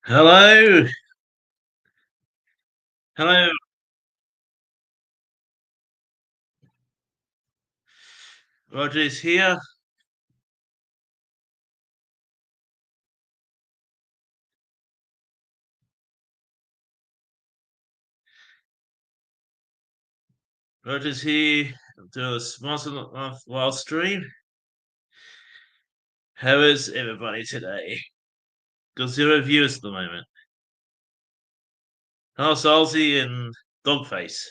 Hello, hello. Roger's here. Roger's here. I'm doing a sponsor live stream. How is everybody today? Got 0 viewers at the moment. Hello, Salzy and Dogface.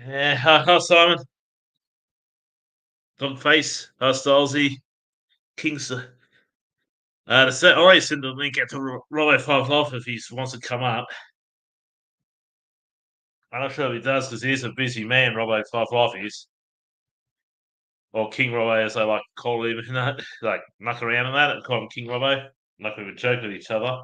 Yeah, hi Simon. Dogface. Hi Salzy. Kings. I always send the link out to Robo Five Life if he wants to come up. I'm not sure if he does because he's a busy man. Robo Five Life is, or King Robo as they like to call him. Like muck around and that. Call him King Robo. Like we would joke with each other.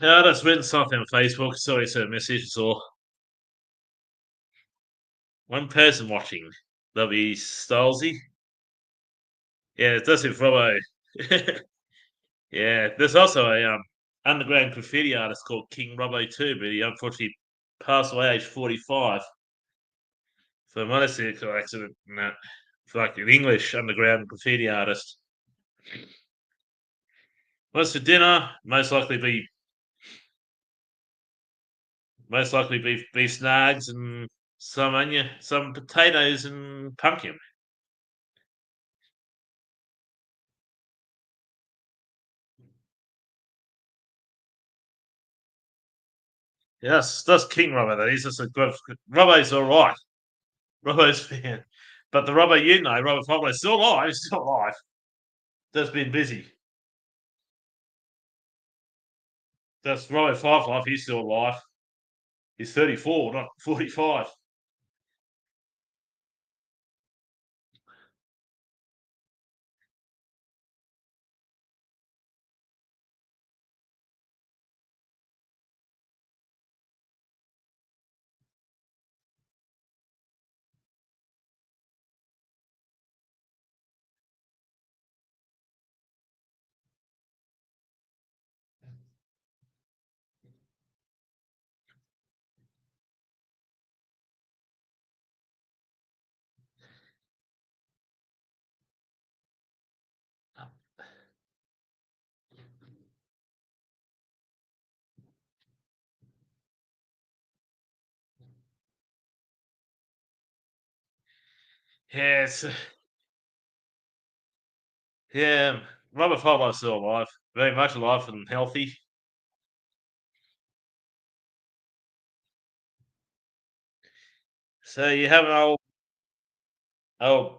No, I just written something on Facebook. Sorry, sent a message. Saw one person watching. That'll be Stylesy. Yeah, that's it, Robo. Yeah, there's also a underground graffiti artist called King Robbo too, but he unfortunately passed away age 45. So motorcycle accident and that. It's like an English underground graffiti artist. What's for dinner? Most likely beef snags and some onion, some potatoes and pumpkin. Yes, that's King Robbo. That is just a good. Robbo's all right. Robbo's fan, but the Robbo you know, Robbo Fogler, is still alive. He's still alive. Just been busy. That's Robbo Five Life. He's still alive. He's 34, not 45. Yes, yeah. Robbo Five Life's still alive. Very much alive and healthy. So you have an old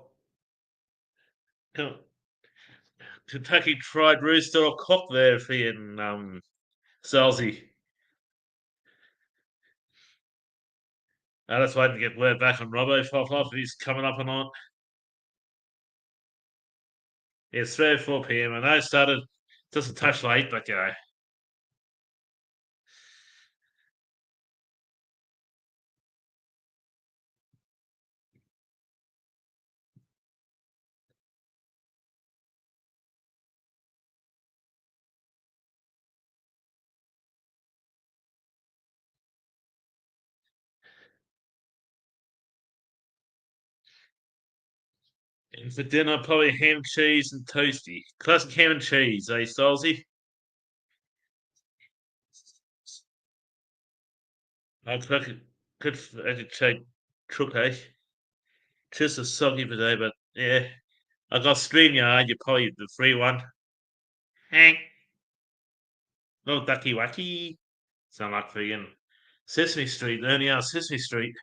Kentucky Fried Rooster or cock there for you and Salzy. That's waiting to get word back on Robbo Five Life. He's coming up or not. Yeah, it's 3 or 4 p.m. I know it started just a touch late, but and for dinner, probably ham, cheese, and toasty. Classic ham and cheese, eh, Stolzy? I could say cook, eh? Just a soggy today, but yeah. I got StreamYard, you're probably the free one. Hank. Little ducky wacky. Sound like friggin' Sesame Street, learning out Sesame Street.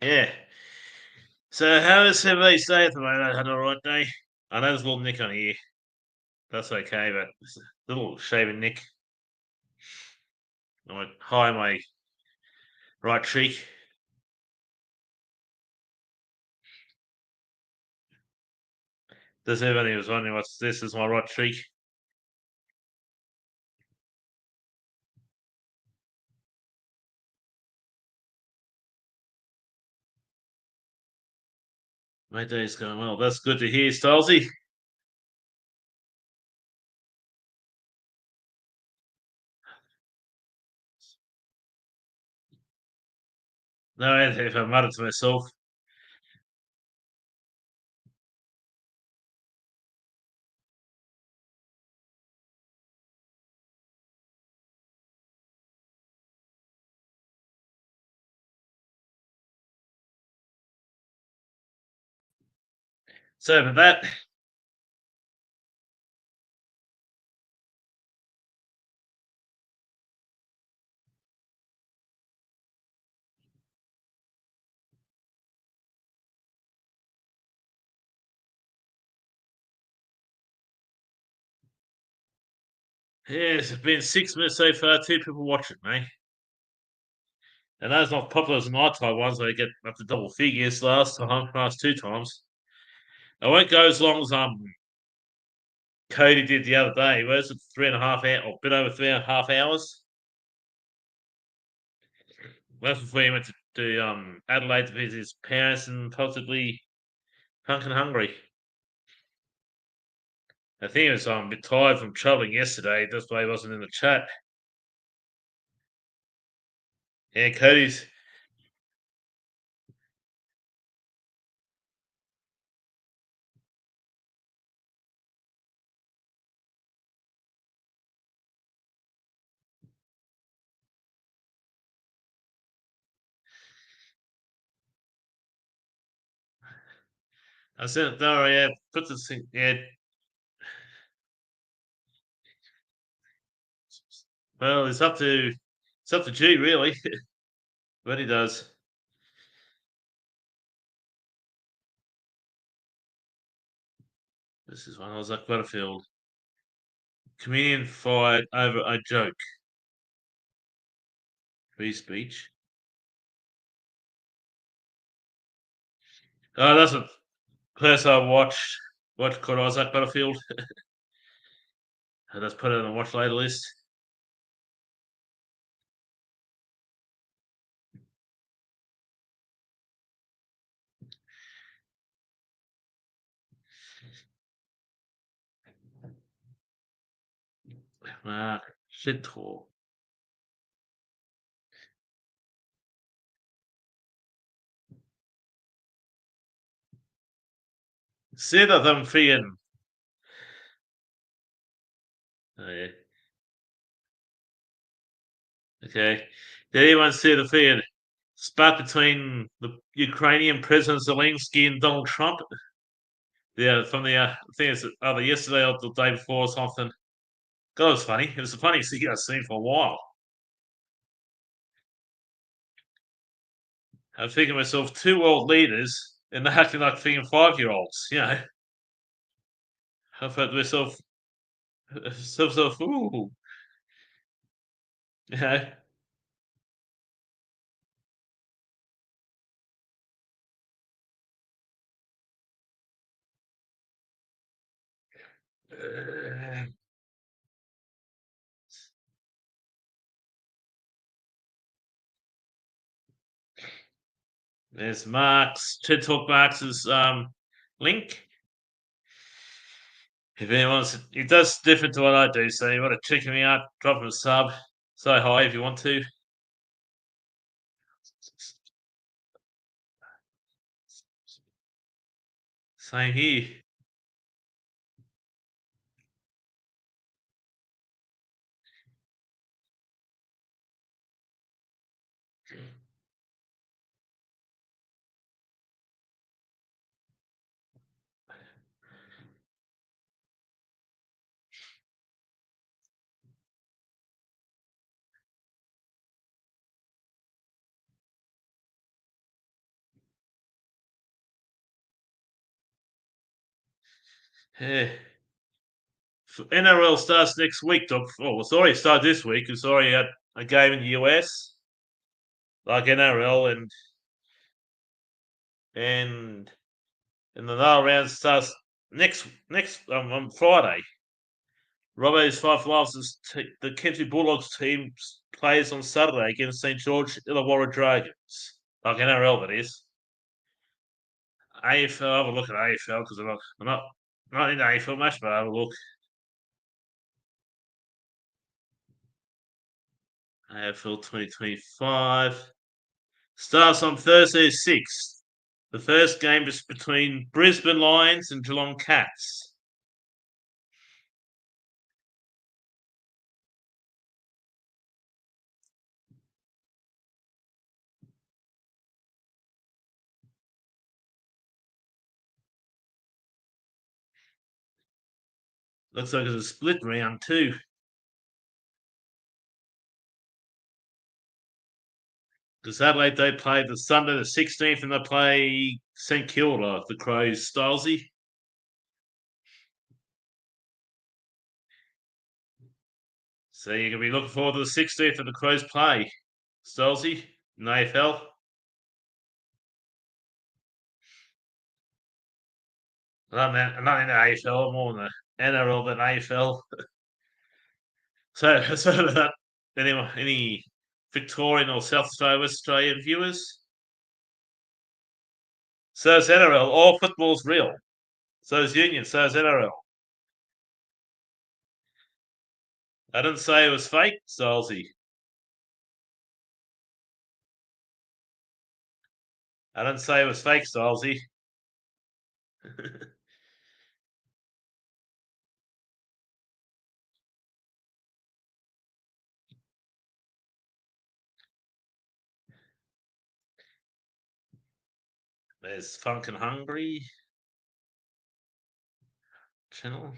Yeah. So how is everybody stay at the moment? I had a right day. I know there's a little nick on here. That's okay, but it's a little shaven nick. I went high my right cheek. Does everybody was wondering what's this? Is my right cheek? My day's going well. That's good to hear, Stolzy. No, if I muttered to myself. So for that, yes, it's been 6 minutes so far. Two people watching, mate. And those not popular as nighttime ones where they get up to double figures last 2 times. I won't go as long as Cody did the other day. Where's it 3.5 hours or a bit over 3.5 hours? That's before he went to Adelaide to visit his parents and possibly Punk and Hungry. I think he was a bit tired from travelling yesterday. That's why he wasn't in the chat. Yeah, Cody's. I said, no, yeah, put this thing. Yeah, well, it's up to G really. What he does. This is one I was like Butterfield. Comedian fired over a joke. Free speech. Oh, that's a place I watched. Watch called Isaac Butterfield. And let's put it on the watch later list. Shit talk. See that I'm freaking. Oh, yeah. Okay. Did anyone see the freaking spat between the Ukrainian President Zelensky and Donald Trump? Yeah, from the I think it's either yesterday or the day before or something. God, it was funny. It was the funniest thing I've seen for a while. I'm thinking to myself, two world leaders and they're acting like freaking 5-year-olds. I thought to myself, ooh, you know. Uh, there's Mark's TED Talk Marx's link. If anyone's, it does different to what I do, so you want to check me out, drop him a sub, say hi if you want to. Same here. Yeah. NRL starts next week, Doc. Oh, it's already started this week. It's already had a game in the US, like NRL, and another round starts next on Friday. Robbo's Five Lives, the Kempsey Bulldogs team plays on Saturday against St George Illawarra Dragons. Like NRL, that is. AFL, I'll have a look at AFL because I'm not in the AFL match, but I'll have a look. AFL 2025 starts on Thursday, 6th. The first game is between Brisbane Lions and Geelong Cats. Looks like it's a split round too. Because Adelaide, they play the Sunday the 16th and they play St Kilda, the Crows, Stylesy. So you're going to be looking forward to the 16th and the Crows play. Stylesy, in AFL. Not in the AFL, more in the NRL than AFL. So that anyway, any Victorian or South Australian viewers? So is NRL. All football's real. So is Union. So is NRL. I didn't say it was fake, Stylesy. I didn't say it was fake, Stylesy. There's Funk and Hungry channel.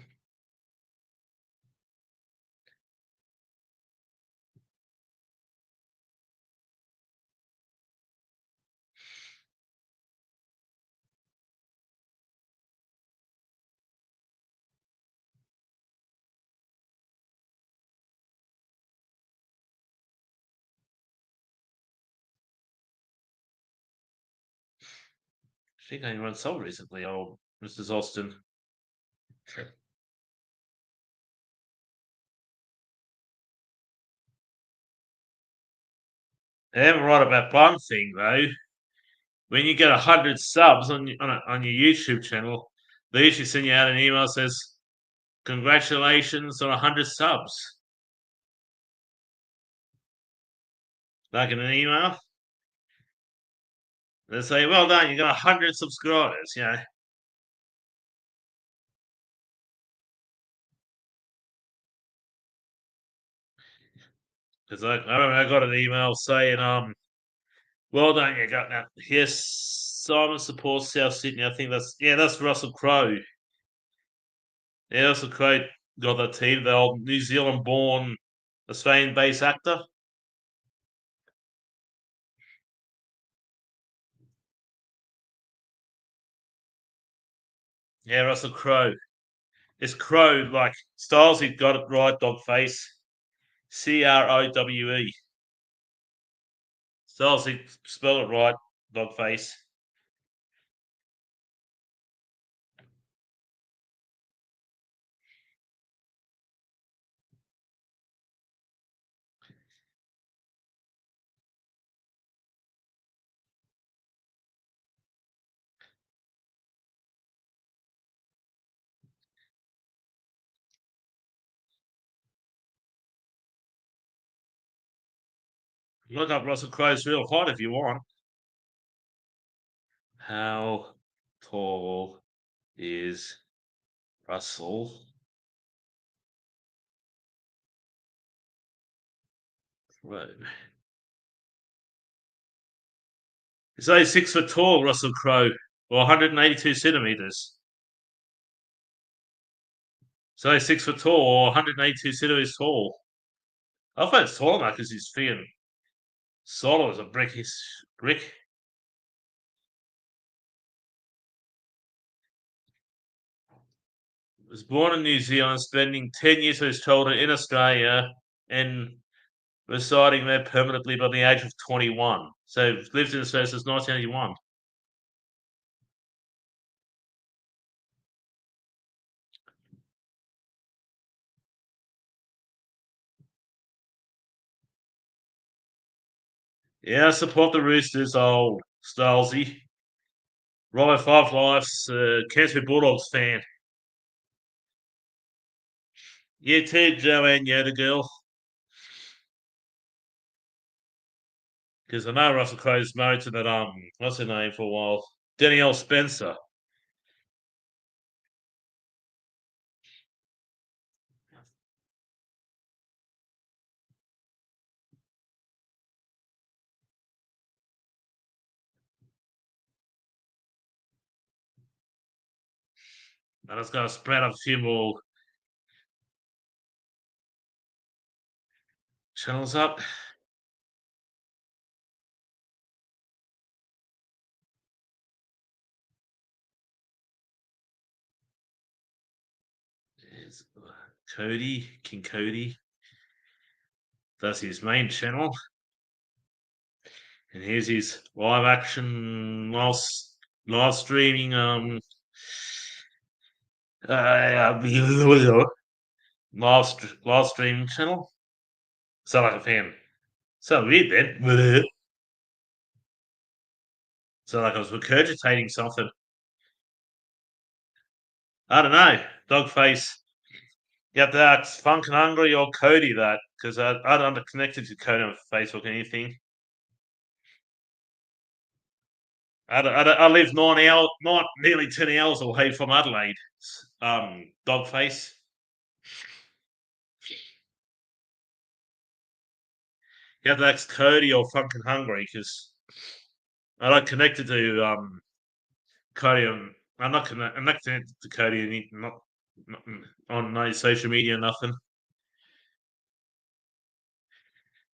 I think I run so recently. Oh, Mrs. Austin. I am right about one thing though. When you get 100 subs on your YouTube channel, they usually send you out an email that says, "Congratulations on 100 subs." Like in an email, they say, "Well done, you got 100 subscribers." You know, because I remember I got an email saying, "Well done, you got that." Yes, Simon supports South Sydney. I think that's Russell Crowe. Yeah, Russell Crowe got that team. The old New Zealand-born Australian-based actor. Yeah, Russell Crowe. It's Crow, like Styles. He got it right. Dog face. Crowe. Styles. He spelled it right. Dog face. Look up Russell Crowe's real height if you want. How tall is Russell Crowe? He's only 6 foot tall, Russell Crowe, or 182 centimeters. So he's 6 foot tall, or 182 centimeters tall. I thought it's taller now because he's freaking solid as a brick. He's brick. Was born in New Zealand, spending 10 years of his childhood in Australia and residing there permanently by the age of 21. So lived in Australia since 1981. Yeah, I support the Roosters, old Stylesy. Robert Five Lives, Canterbury Bulldogs fan. You too, Joanne Yoda girl. Because I know Russell Crowe's married to that, what's her name for a while? Danielle Spencer. And it's going to spread up a few more channels up. There's Cody, King Cody. That's his main channel. And here's his live action live streaming uh, live streaming channel. Sound like a fan. So weird then. So like I was regurgitating something. I don't know. Dogface. You have to ask Funk and Hungry or Cody that because I don't connected to Cody on Facebook or anything. I live 9 hours, not nearly 10 hours away from Adelaide. Dogface. You have to ask Cody or Funk and Hungry because I don't connected to Cody. I'm not connected to Cody. Not on no social media or nothing.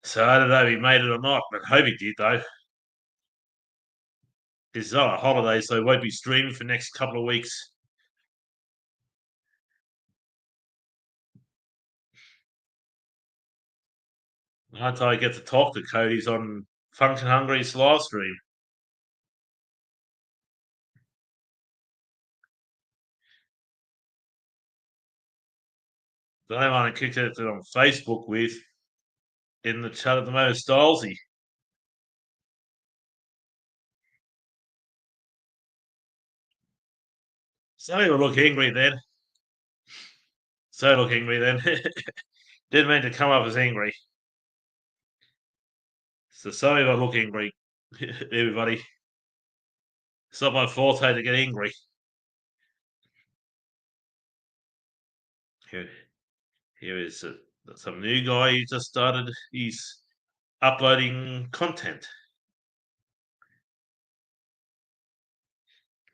So I don't know if he made it or not, but I hope he did though. He's on a holiday, so he won't be streaming for the next couple of weeks. Until I get to talk to Cody's on Function Hungry's live stream. The only one I kicked it on Facebook with in the chat at the moment is Stylesy. So he will look angry then. So look angry then. Didn't mean to come up as angry. So sorry if I look angry, everybody. It's not my forte to get angry. Here, here is some new guy who just started. He's uploading content.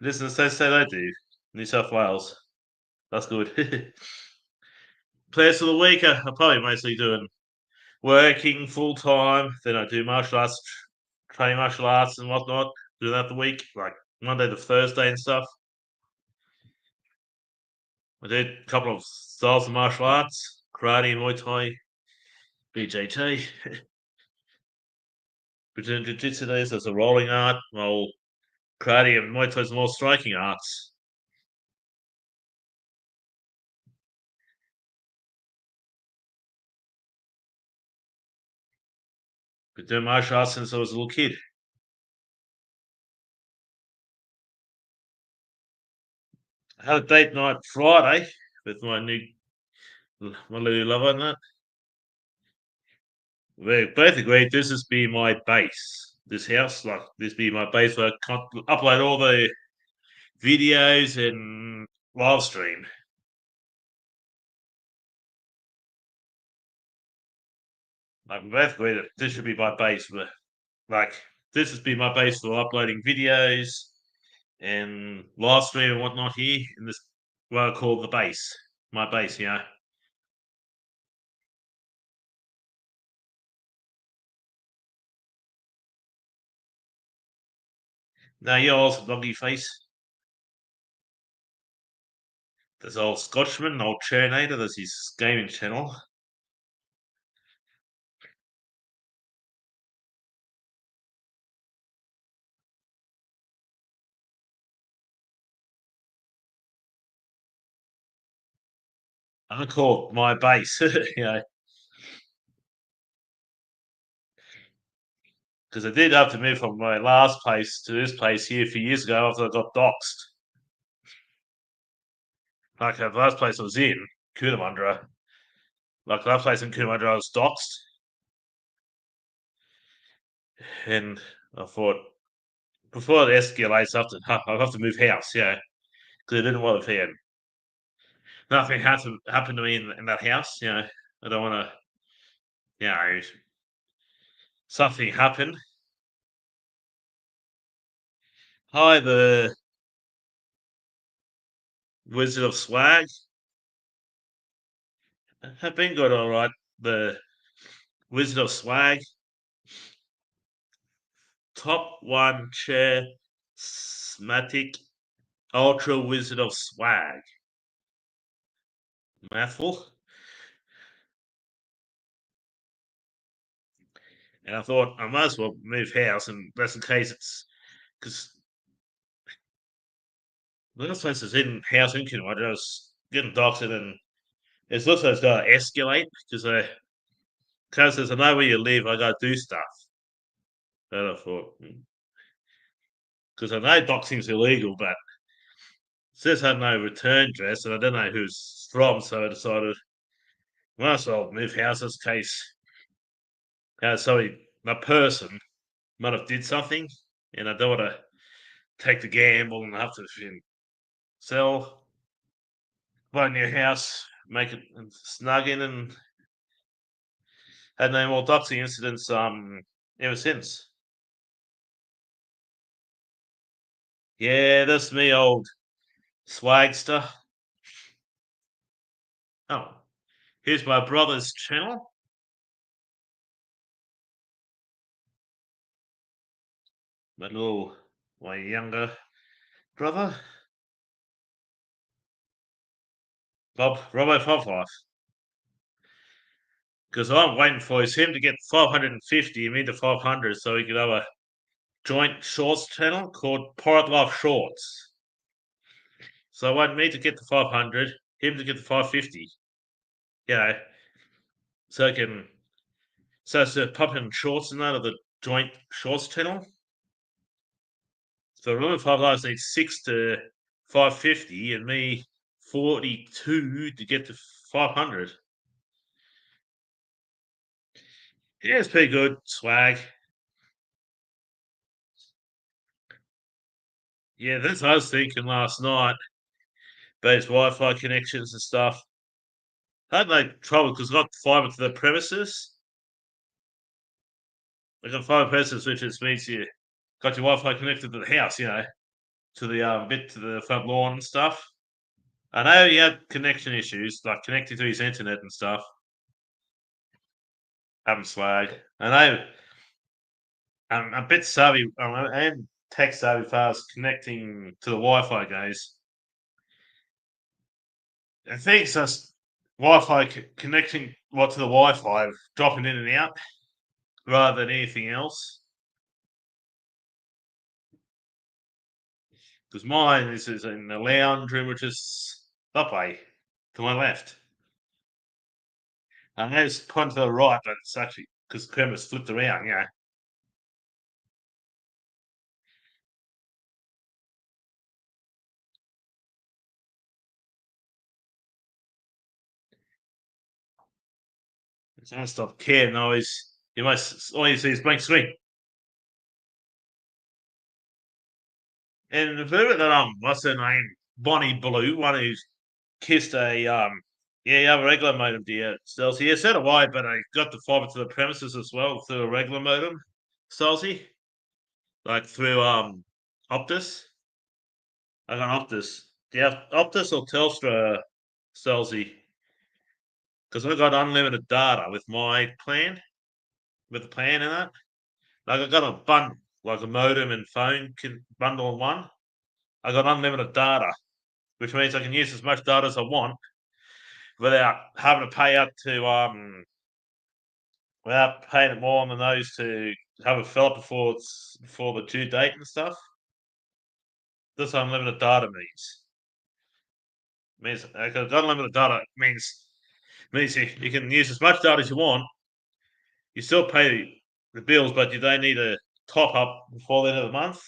Listen, so say they do. New South Wales. That's good. Players of the week are probably mostly doing working full time. Then I do martial arts, training martial arts and whatnot. Do that the week, like Monday to Thursday and stuff. I did a couple of styles of martial arts: karate, Muay Thai, BJT. Brazilian Jiu Jitsu days as a rolling art, while karate and Muay Thai is more striking arts. Been doing martial arts since I was a little kid. I had a date night Friday with my little lover and that. We both agreed this is be my base. This house, like this be my base where I upload all the videos and live stream. Like we both agreed that this should be my base, but like this has been my base for uploading videos and live stream and whatnot here in this what I call the base. My base, you know. Now you're also doggy face. There's old Scotchman, old Churnator, there's his gaming channel. I call it my base, you know, because I did have to move from my last place to this place here a few years ago after I got doxxed. Like the last place I was in, Cootamundra, like the last place in Cootamundra, I was doxxed, and I thought before it escalates, I'll have to move house, yeah, because I didn't want to pay. Nothing had to happen to me in that house, you know. I don't want to, you know, something happened. Hi, the Wizard of Swag. Have been good, all right. The Wizard of Swag, top one chair, Smatic, Ultra Wizard of Swag. Mouthful. And I thought I might as well move house, and that's in case it's because the last place is in house in Kinway. I was getting doxed, and it's also going to escalate because there's I know where you live, I got to do stuff. And I thought, because I know doxing's illegal, but it says I had no return address, and I don't know who's from, so I decided might as well move houses in case sorry, the person might have did something, and I don't want to take the gamble and have to sell, buy a new house, make it snug in, and had no more doxing incidents ever since. Yeah, that's me, old swagster. Oh, here's my brother's channel. My younger brother, Bob Robbo Poplife. Because I'm waiting for him to get 550 and me to 500 so he could have a joint shorts channel called Pirate Life Shorts. So I want me to get the 500, him to get the 550. You know, so I can it's the pumping shorts and that of the joint shorts channel. So Robbo Poplife needs 6 to 550 and me 42 to get to 500. Yeah, it's pretty good. Swag. Yeah, that's what I was thinking last night. Those Wi-Fi connections and stuff. I had no trouble because I got fiber to the premises. I got fiber premises, which just means you got your Wi-Fi connected to the house, you know, to the bit to the front lawn and stuff. I know he had connection issues, like connecting to his internet and stuff. Having swag. I know I'm a bit savvy. I am tech savvy as far as connecting to the Wi-Fi goes. I think that's Wi-Fi connecting to the Wi-Fi, dropping in and out rather than anything else. Because mine is in the lounge room, which is that way to my left. And it's pointing to the right, but it's actually because the camera's flipped around, you know. It's not stop care noise. All you see is blank screen. And the bit that what's her name? Bonnie Blue, one who's kissed a yeah, you have a regular modem, dear Stelzy. Yeah, so do I, but I got the fiber to the premises as well through a regular modem, Stelzy. Like through Optus. I got Optus. Do you have Optus or Telstra, Stelzy? Because I got unlimited data with my plan, with the plan in it. Like I got a like a modem and phone can bundle in one. I got unlimited data. which means I can use as much data as I want without having to pay up to without paying it more on the nose to have it fill up before the due date and stuff. This unlimited data means unlimited data means you can use as much data as you want. You still pay the bills, but you don't need to top up before the end of the month.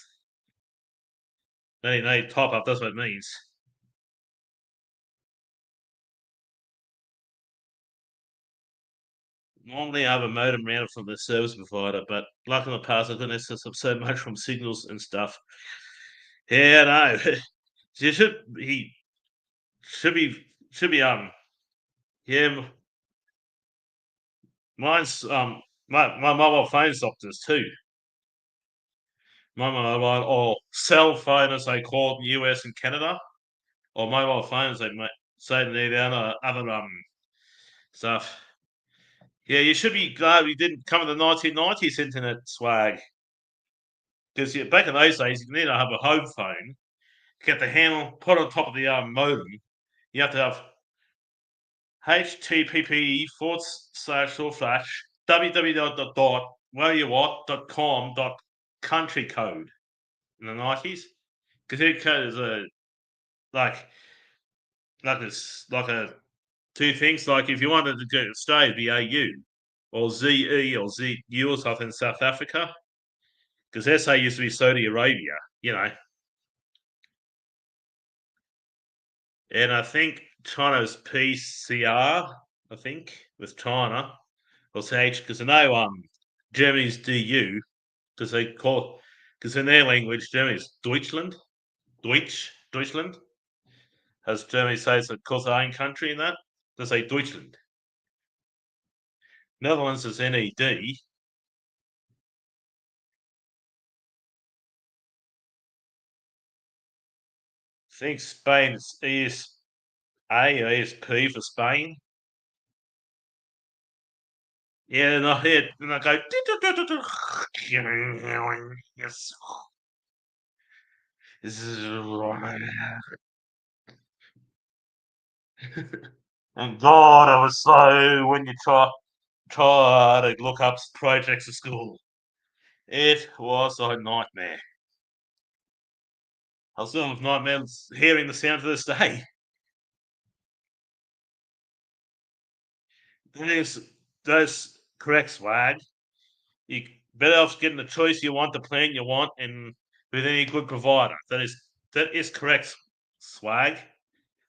Then you need top up. That's what it means. Normally, I have a modem routed from the service provider, but like in the past, I couldn't access so much from signals and stuff. Yeah, no, you should be should be yeah. Mine's my mobile phone stopped this too. My mobile or cell phone, as they call it in the US and Canada, or mobile phones, they say they other stuff. Yeah, you should be glad we didn't come in the 1990s internet swag. Because back in those days, you need to have a home phone, get the handle put on top of the modem. You have to have http forward slash or flash www.whereyouwhat.com.country code in the 90s. Because it code is like like a two things. Like if you wanted to go to stay, it'd be AU or ZE or ZU or something in South Africa. Because SA used to be Saudi Arabia, you know. And I think China's PCR, I think, with China or CH, because I know Germany's DU, because they call because in their language Germany's Deutschland, Deutschland, as Germany says it calls their own country in that. They say Deutschland. Netherlands is NED. I think Spain's ESA or ESP for Spain. Yeah, and I hear and I go yes. This is and God, I was so when you try to look up projects at school, it was a nightmare. I still have nightmares hearing the sound to this day. There's that's correct swag. You better off getting the choice you want, the plan you want, and with any good provider. That is correct swag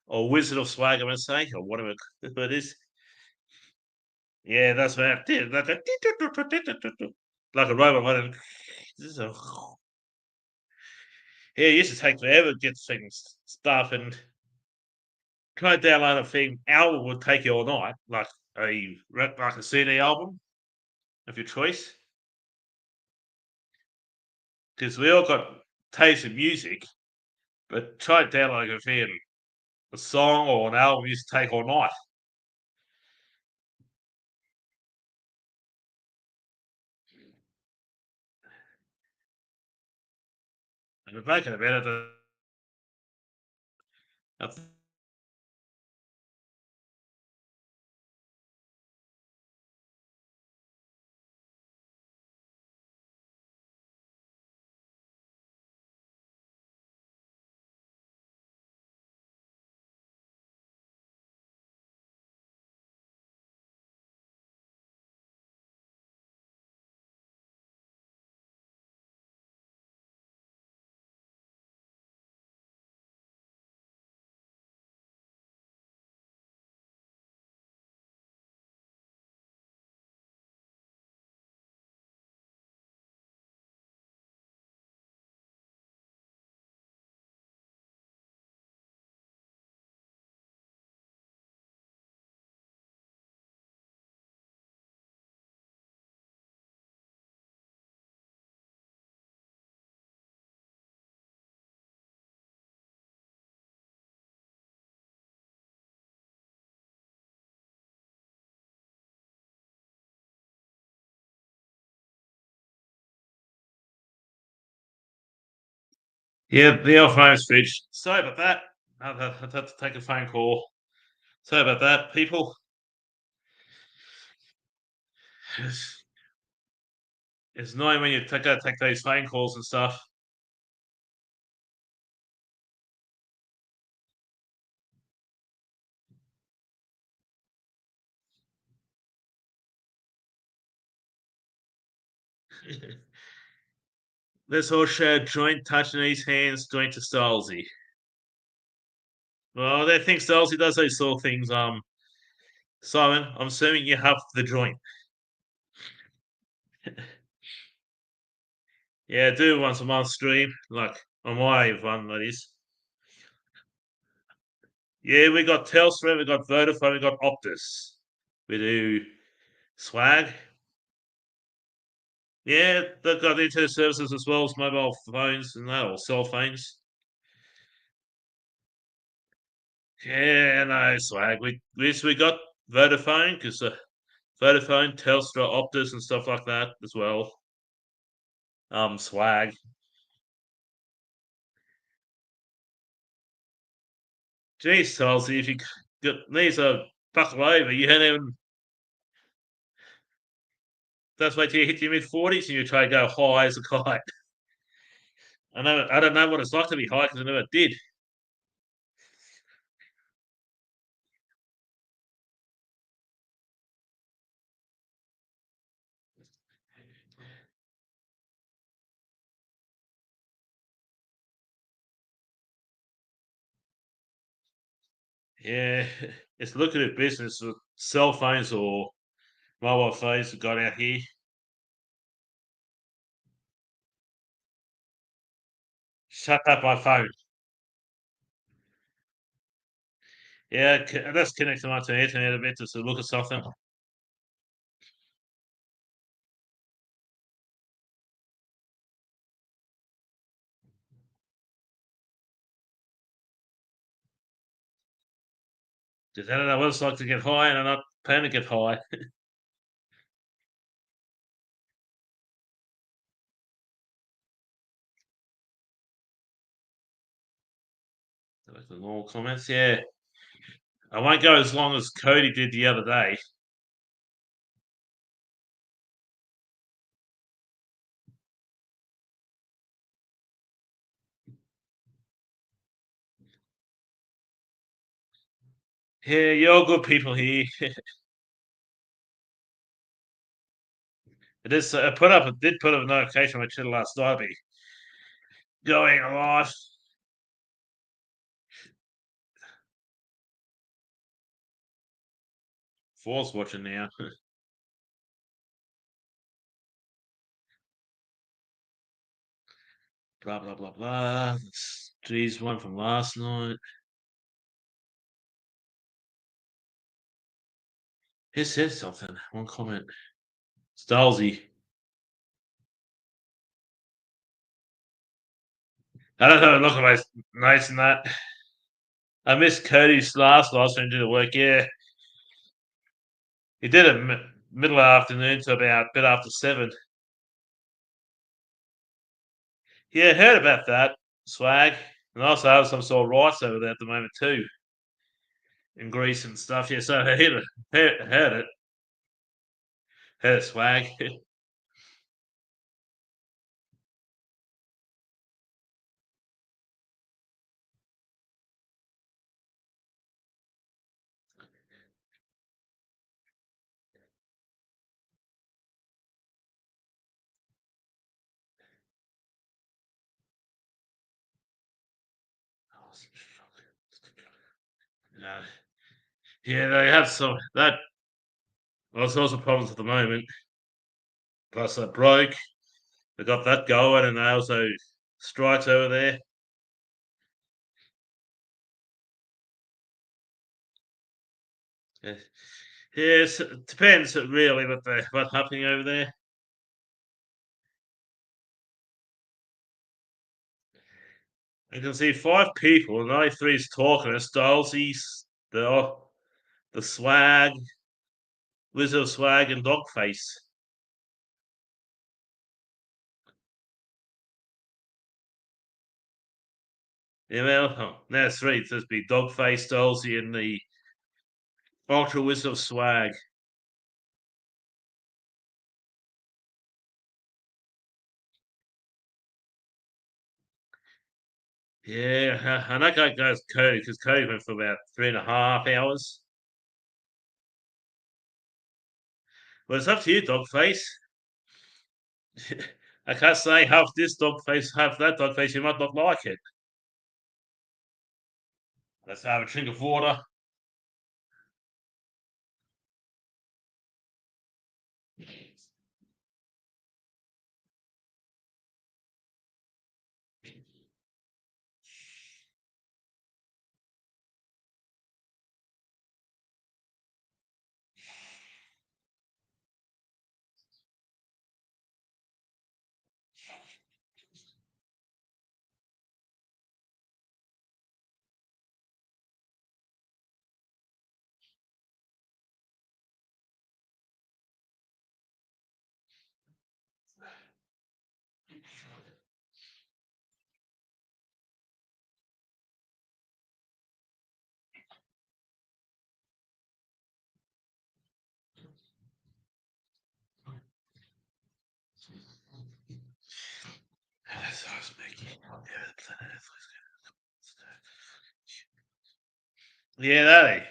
or wizard of swag, I'm gonna say, or whatever it is. Yeah, that's what it is. Like a robot. This is a, yeah, it used to take forever to get things stuff and try to download a thing. Album would take you all night, like a CD album of your choice. Because we all got taste in music, but try to download a thing, a song or an album used to take all night. And the making about it, yeah, the old phone's fridge. Sorry about that. I've had to take a phone call. Sorry about that, people. It's, it's annoying when you gotta take those phone calls and stuff. Let's all share joint touching these hands, joint to Stolzy. Well, they think Stolzy does those sort of things. Simon, I'm assuming you have the joint. Yeah, do it once a month stream, like on my one, that is. Yeah, we got Telstra, we got Vodafone, we got Optus. We do Swag. Yeah, they've got internet services as well as mobile phones and that, or cell phones. Yeah, no, Swag. We got Vodafone because Vodafone, Telstra, Optus, and stuff like that as well. Swag. Geez, Tulsi, if you got these are buckle over, you hadn't even. That's wait till you hit your mid 40s and you try to go high as a kite. I don't know what it's like to be high because I never did. Yeah, it's lucrative business with cell phones or mobile phones that got out here. Shut up my phone. Yeah, let's connect them up to the internet a bit just to look at something. Because I don't know what it's like to get high and I'm not paying to get high. Like the normal comments, yeah. I won't go as long as Cody did the other day. Yeah, you're good people here. It is. I did put up a notification on my channel last night. Be going live. Force watching now. Blah blah blah blah. Geez, one from last night. He said something. One comment. Stalzy. I don't have a look at my notes and that. I missed Cody's last one to do the work. Yeah, he did it middle of the afternoon to about a bit after 7. Yeah, heard about that swag, and also have some sort of rights over there at the moment too, in Greece and stuff. Yeah, so I heard it, heard it swag. Uh, yeah, they have some that all sorts of problems at the moment. Plus, that broke. They got that going, and they also strikes over there. Yeah. Yes, it depends really what's happening over there. You can see 5 people, and only three is talking. It's Stolesies, the swag, Wizard of Swag, and Dogface. Yeah, well, now 3. There's be Dogface, Dolzy, and the Ultra Wizard of Swag. Yeah, and that guy goes Cody because Cody went for about 3.5 hours. Well, it's up to you, Dogface. I can't say half this Dogface, half that Dogface. You might not like it. Let's have a drink of water. That's what I was making. Yeah,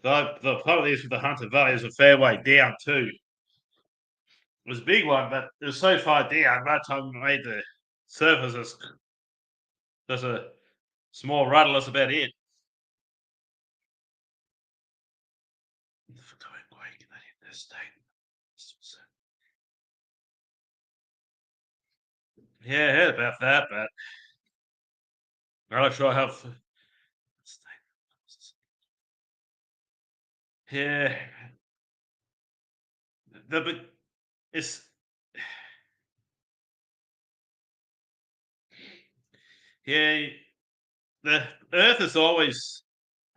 that. The problem is with the Hunter Valley is a fair way down too. It was a big one, but it was so far down. By the time we made the surface, there's a small ruttle. That's about it. Yeah, I heard about that, but I'm not sure how. Yeah, the it's yeah. The Earth has always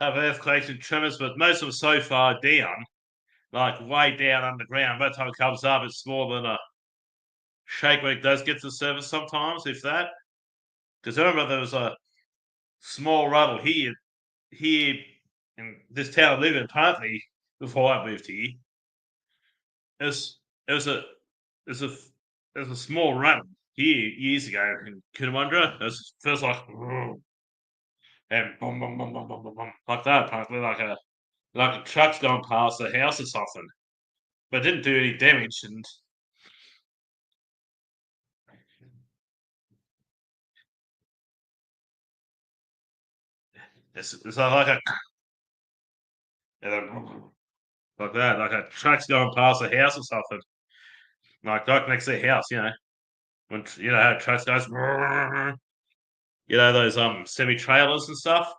have earthquakes and tremors, but most of them so far down, like way down underground. By the time it comes up, it's more than a shake where it does get to the surface sometimes, if that. Because I remember there was a small rattle here in this town I live in partly before I moved here. It was it was a it was a it was a small rattle here years ago in Coonawarra. It was first like and boom boom boom boom boom boom boom like that, partly like a truck's going past the house or something. But it didn't do any damage and it's like a and then like that, like a truck's going past the house or something. Like next to the house, when you know how trucks goes, those semi trailers and stuff.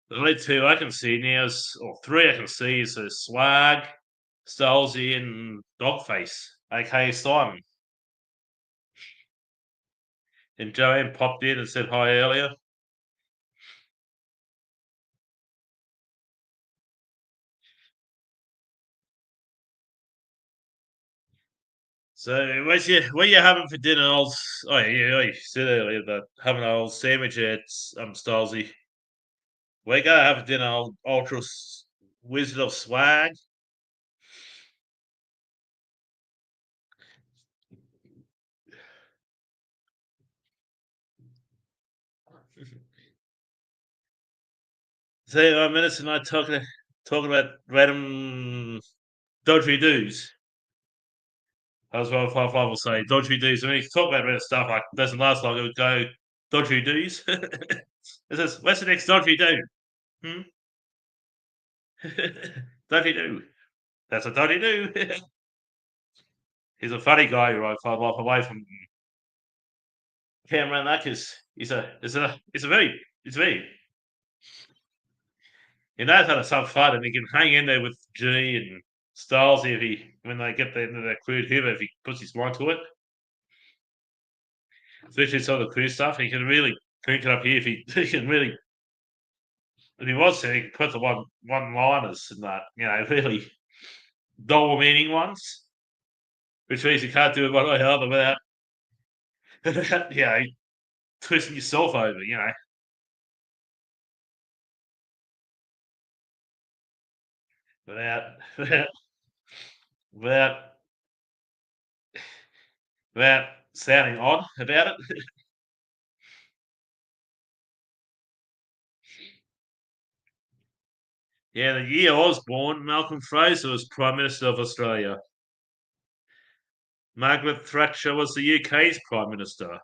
The only two I can see now is, or three I can see is Swag, Stolzy, and Dogface, aka Simon. And Joanne popped in and said hi earlier. So what you having for dinner? Oh yeah, you said earlier that having an old sandwich at Stolzy. We're gonna have dinner, old Ultra Wizard of Swag. So minutes and I talking about random dodgy dudes. As well, Five will say dodgy dudes. I mean, you can talk about random stuff like doesn't last long. It would go dodgy dudes. It says, "What's the next dodgy dude?" Hmm? Dodgy dude. That's a dodgy dude. He's a funny guy, right? 5 life away from Cameron Luckers. He knows how to have fun and he can hang in there with G and Styles if he when they get into that crude humor if he puts his mind to it. Especially some of the crude stuff, he can really crank it up here if he can really if he wants to, he can put the one liners in that, really double meaning ones, which means you can't do it one or the other without, twisting yourself over, without, without, without, without sounding odd about it. Yeah, the year I was born, Malcolm Fraser was Prime Minister of Australia. Margaret Thatcher was the UK's Prime Minister.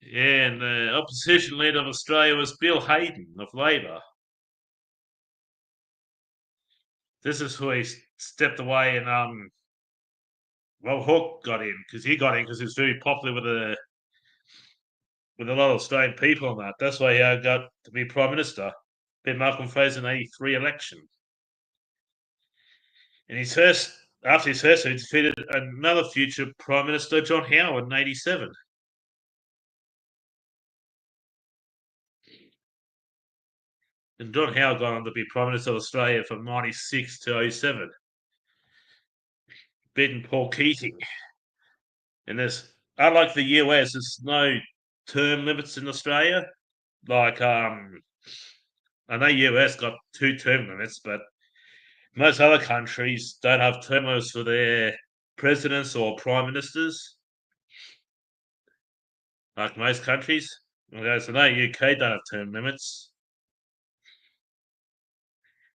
Yeah, and the opposition leader of Australia was Bill Hayden of Labor. This is who he stepped away and well, Hawke got in because he got in because he was very popular with a lot of Australian people and that. That's why he got to be Prime Minister. Beat Malcolm Fraser in the '83 election. And after his first, he defeated another future Prime Minister, John Howard, in '87. And John Howard got on to be Prime Minister of Australia from '96 to '07, beating Paul Keating. And unlike the US, there's no term limits in Australia. Like, I know US got 2 term limits, but most other countries don't have term limits for their presidents or prime ministers, like most countries. Okay, so no, UK don't have term limits,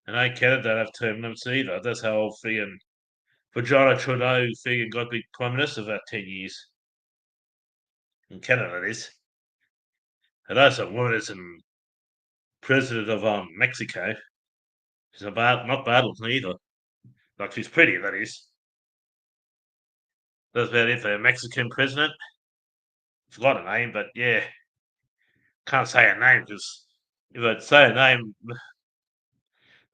and no, Canada don't have term limits either. That's how old friggin' Vagina Trudeau friggin' got to be prime minister for about 10 years in Canada. It is, and that's a woman is in president of Mexico. She's not bad looking either. Like she's pretty, that is. That's about it for a Mexican president. Forgot her name, but yeah, can't say her name because if I'd say her name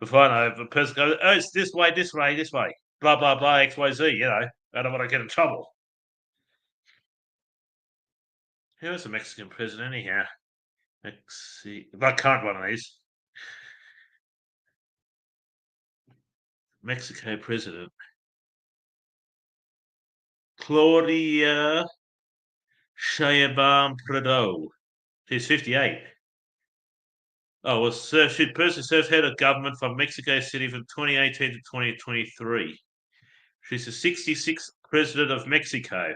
before I know, if a person goes, "Oh, it's this way, this way, this way," blah blah blah, X Y Z. I don't want to get in trouble. Who was the Mexican president anyhow? I can't one of these. Mexico president Claudia Sheinbaum Prado. She's 58. Oh, well, she personally served head of government from Mexico City from 2018 to 2023. She's the 66th president of Mexico.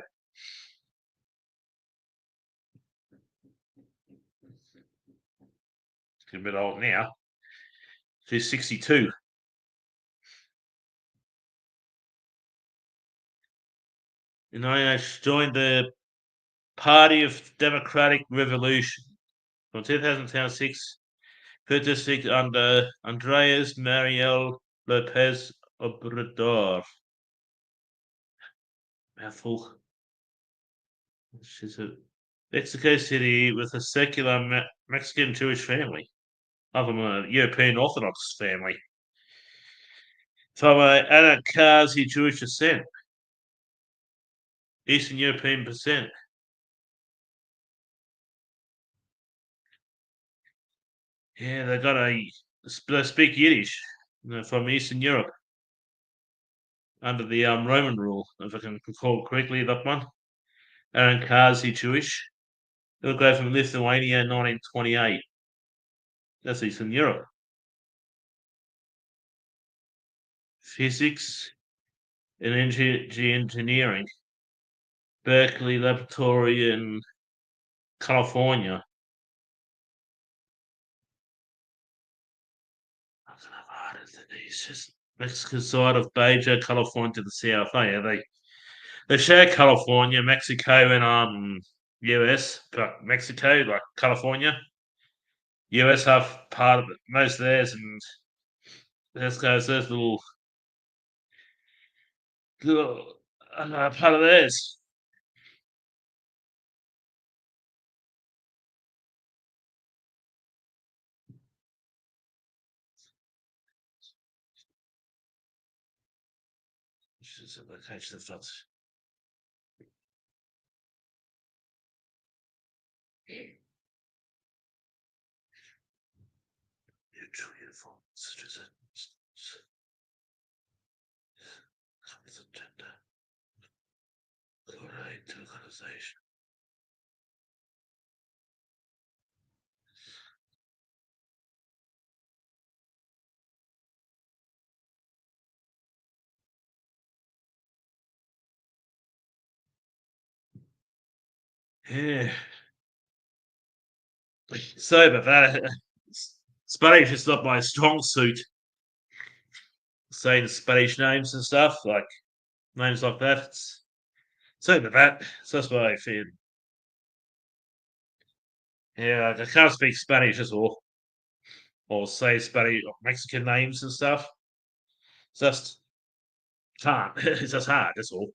She's a bit old now. She's 62. And I joined the Party of Democratic Revolution from 2006, purchased under Andres Manuel Lopez Obrador. Mouthful. She's a Mexico City with a secular Mexican Jewish family. I'm from a European Orthodox family. From an Anakazi Jewish descent, Eastern European descent. Yeah, they speak Yiddish, from Eastern Europe under the Roman rule, if I can recall correctly, that one. Anakazi Jewish. They go from Lithuania in 1928. That's Eastern Europe. Physics and engineering. Berkeley Laboratory in California. It's just Mexican side of Baja, California to the south. Oh yeah, they share California, Mexico, and US, but Mexico, like California, US have part of it, most of theirs, and this goes there's little part of theirs. Catch the floods. Neutral uniform citizens. Gender. Correct organization. Yeah. Sorry about that. Spanish is not my strong suit. Saying Spanish names and stuff, like names like that. Sorry about that. So that's what I feel. Yeah, I can't speak Spanish at all, or say Spanish or Mexican names and stuff. It's just can't. It's just hard. That's all.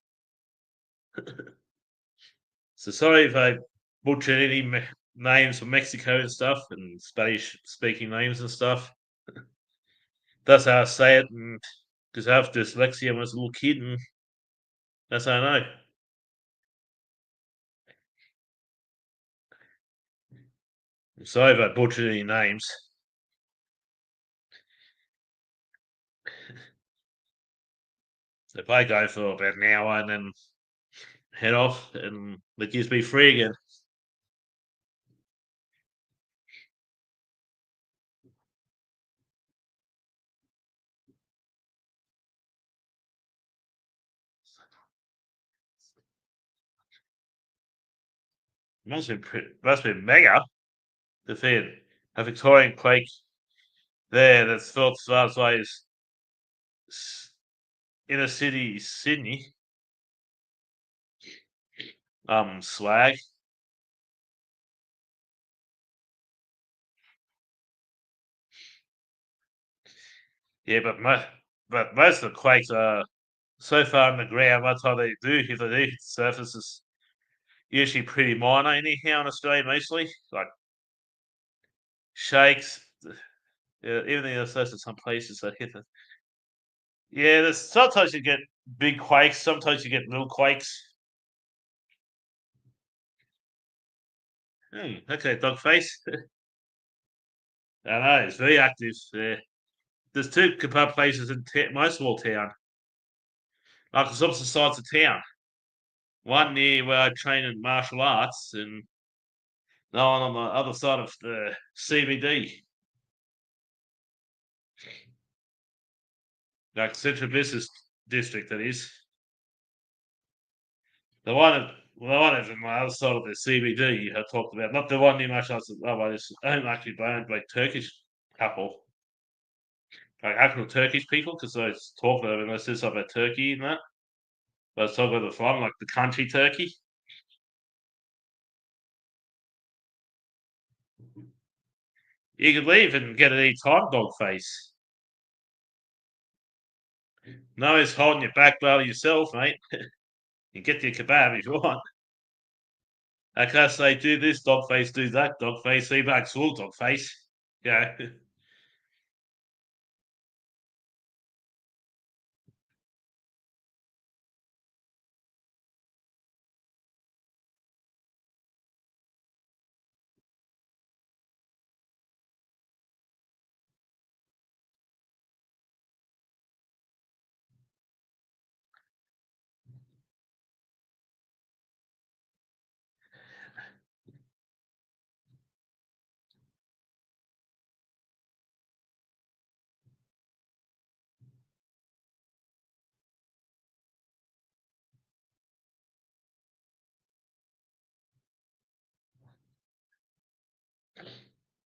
So sorry if I butchered any names from Mexico and stuff, and Spanish speaking names and stuff. That's how I say it, and because I have dyslexia when I was a little kid, and that's how I know. Sorry if I butchered any names. If I go for about an hour and then head off, and it gives me free again. Must be mega. The thing, a Victorian quake there that's felt as far as like inner city Sydney. Swag. Yeah, but most of the quakes are so far in the ground. By the time they do, if they do hit the surface, it's usually pretty minor anyhow in Australia, mostly like shakes. Yeah, even though there's also some places that hit the. Yeah, there's sometimes you get big quakes, sometimes you get little quakes. Okay, dog face. I know it's very active. There's two kebab places in my small town, like it's opposite sides of town. One near where I train in martial arts, and the one on the other side of the CBD, like Central Business District. That is the one is on the other side of the CBD. I talked about, not the one near martial arts. Oh, I just I'm actually banned like Turkish couple, like actual Turkish people, because I was talking to them and I said something about Turkey and that. But I was talking about the farm, like the country Turkey. You could leave and get it any time, dog face. No one's holding your back barrel yourself, mate. You get your kebab if you want. I can't say do this dog face, do that dog face, see back full dog face. Yeah.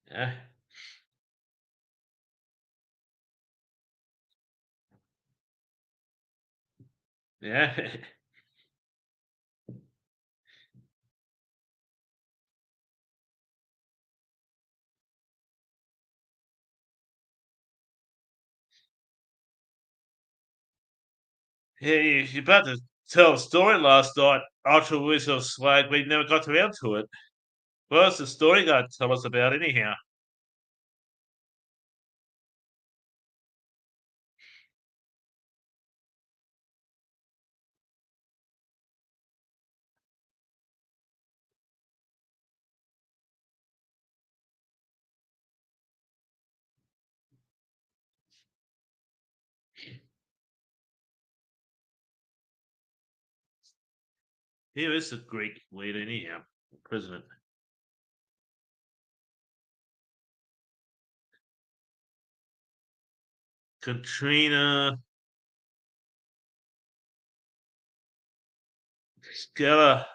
Yeah. Yeah. Yeah, you're about to tell a story last night. Ultra Wizard Swag, we never got around to it. What's the story going to tell us about anyhow? Here is the Greek leader anyhow, president. Katrina Skela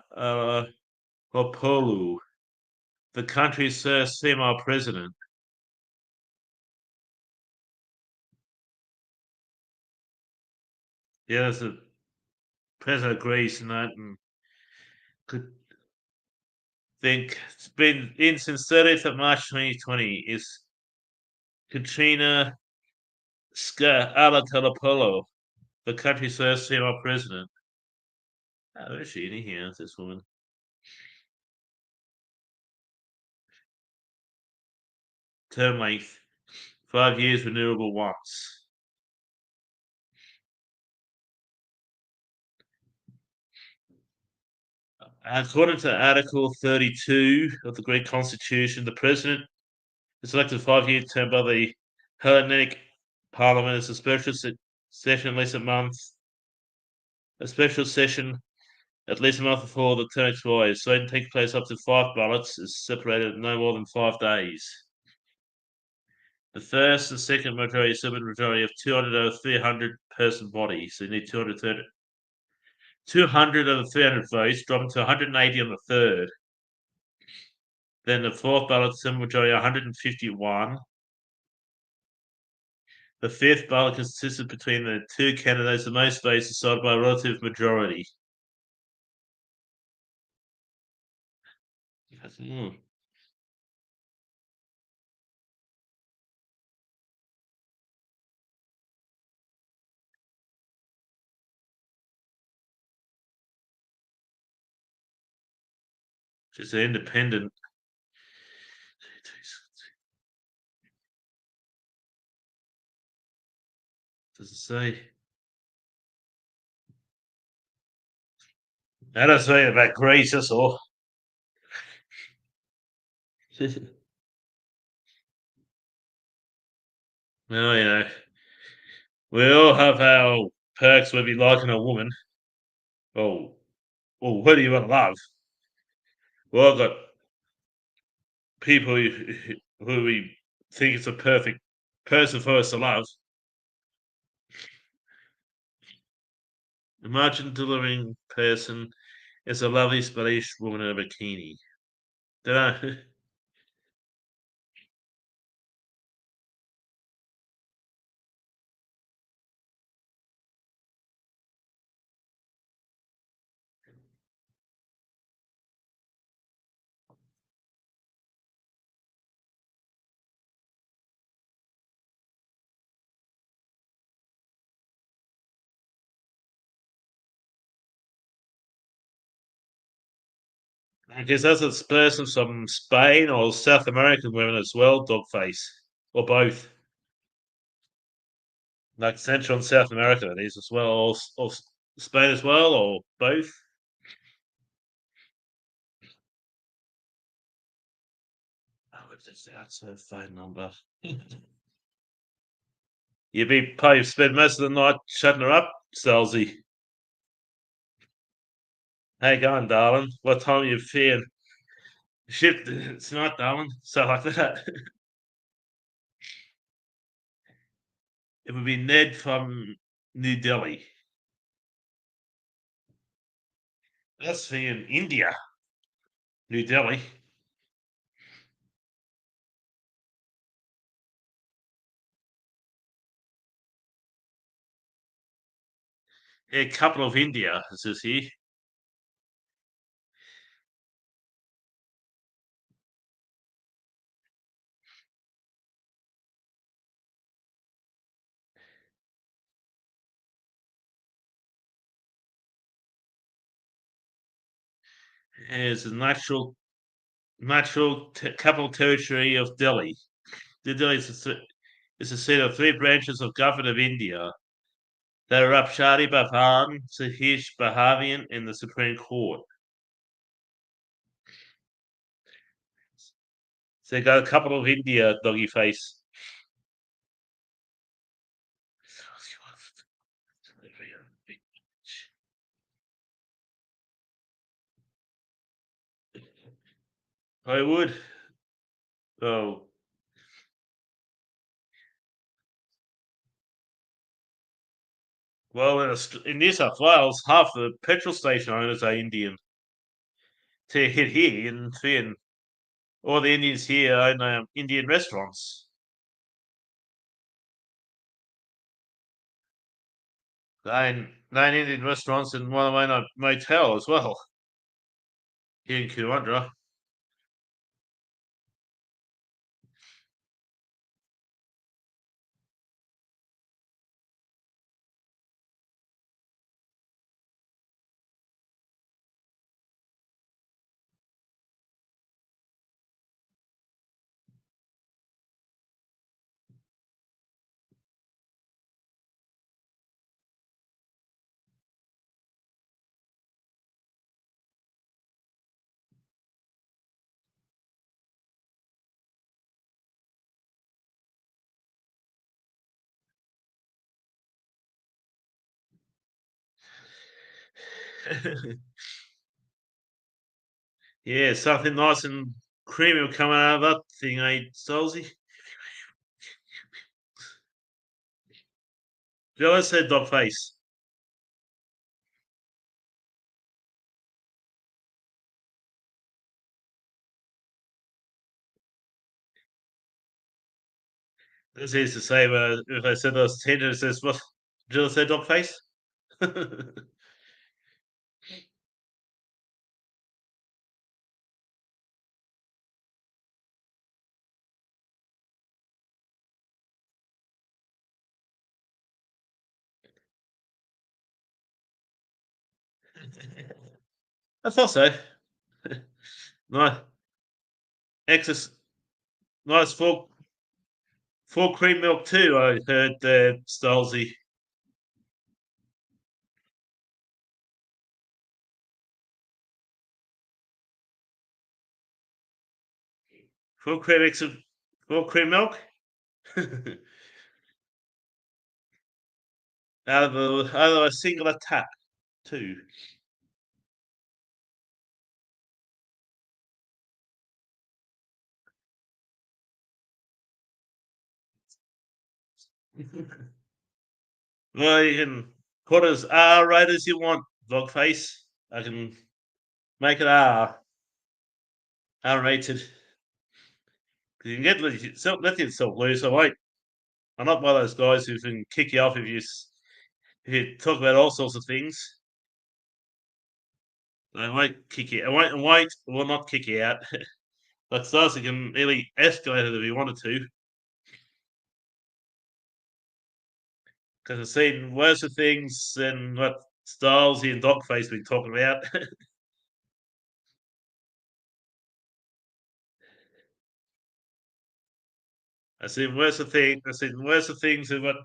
Opoulou, the country's first female president. Yeah, there's a president of Greece and that, and could think it's been in since 30th of March 2020. Is Katrina Skalatalopoulos, the country's first female president. Oh, is she in here? This woman. Term length 5 years, renewable once. According to Article 32 of the Greek Constitution, the president is elected 5 year term by the Hellenic Parliament as a special session at least a month. A special session at least a month before the term expires. So it takes place up to 5 ballots is separated no more than 5 days. The first and second majority, simple majority of 200 over 300 person body. So you need 200 over 300 votes, dropping to 180 on the third. Then the fourth ballot, simple majority, 151. The fifth ballot consisted between the two candidates. The most votes decided by a relative majority. Hmm. Just an independent. Does it say? That doesn't say about Greece, that's all. Well, we all have our perks with liking a woman. Oh, well, who do you want to love? Well, I've got people who we think is a perfect person for us to love. Imagine delivering person is a lovely Spanish woman in a bikini. Don't know. I guess that's a person from Spain or South American women as well, Dogface, or both. Like Central and South America, it is as well, or Spain as well, or both. Oh, that's her phone number. You'd be probably spend most of the night shutting her up, Stelzy. How you going, darling? What time are you fearing? Shit, it's not, darling. So like that. It would be Ned from New Delhi. That's in India, New Delhi. A couple of India, it says here. It's a natural capital territory of Delhi. New Delhi is the seat of three branches of government of India. They are Rapshadi Bhavan, Sahish Bhavian, in the Supreme Court. So they got a couple of India, doggy face. I would. Oh, well, in New South Wales, half the petrol station owners are Indian. To hit here in Finn, all the Indians here own Indian restaurants. They own Indian restaurants and one of them own a motel as well here in Coolandra. Yeah, something nice and creamy will come out of that thing, eh, Stolzy? Joe said dog face. This is to say, if I said those tender, it says what? Jill said dog face. I thought so. Nice, excess, nice full cream milk too. I heard Stolzy. Full cream extra, full cream milk. Out of a singular tap too. Well, you can put as R right as you want, dog face. I can make it R rated. You can let yourself loose. I'm not one of those guys who can kick you off if you talk about all sorts of things. I won't kick you. Will not kick you out. But Starsy can really escalate it if he wanted to. Because I've seen worse things than what Styles and Dogface been talking about. I've seen worse things than what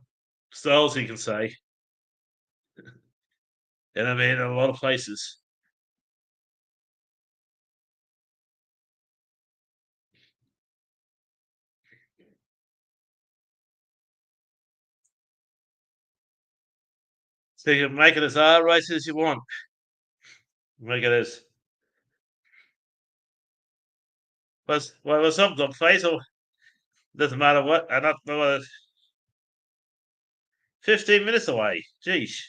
Styles he can say. And I mean, in a lot of places. So you can make it as R rated as you want. Make it as what's up, Dogface, or doesn't matter what. I'm not 15 minutes away. Jeez.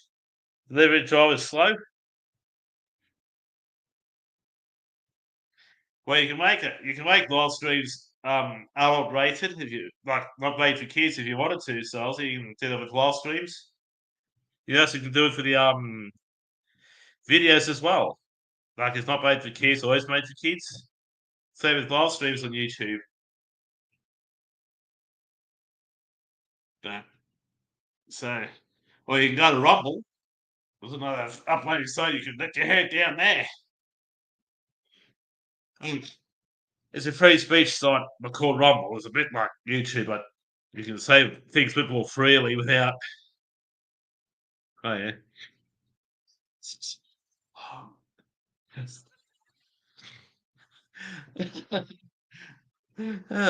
Delivery drive is slow. Well, you can make it. You can make live streams adult rated if you like, not made for kids if you wanted to. So also you can do that with live streams. You also can do it for the videos as well. Like it's not made for kids, always made for kids. Same with live streams on YouTube. But, so, or you can go to Rumble. There's another uploading site. You can let your head down there. Mm. It's a free speech site called Rumble. It's a bit like YouTube, but you can say things a bit more freely without. Oh yeah.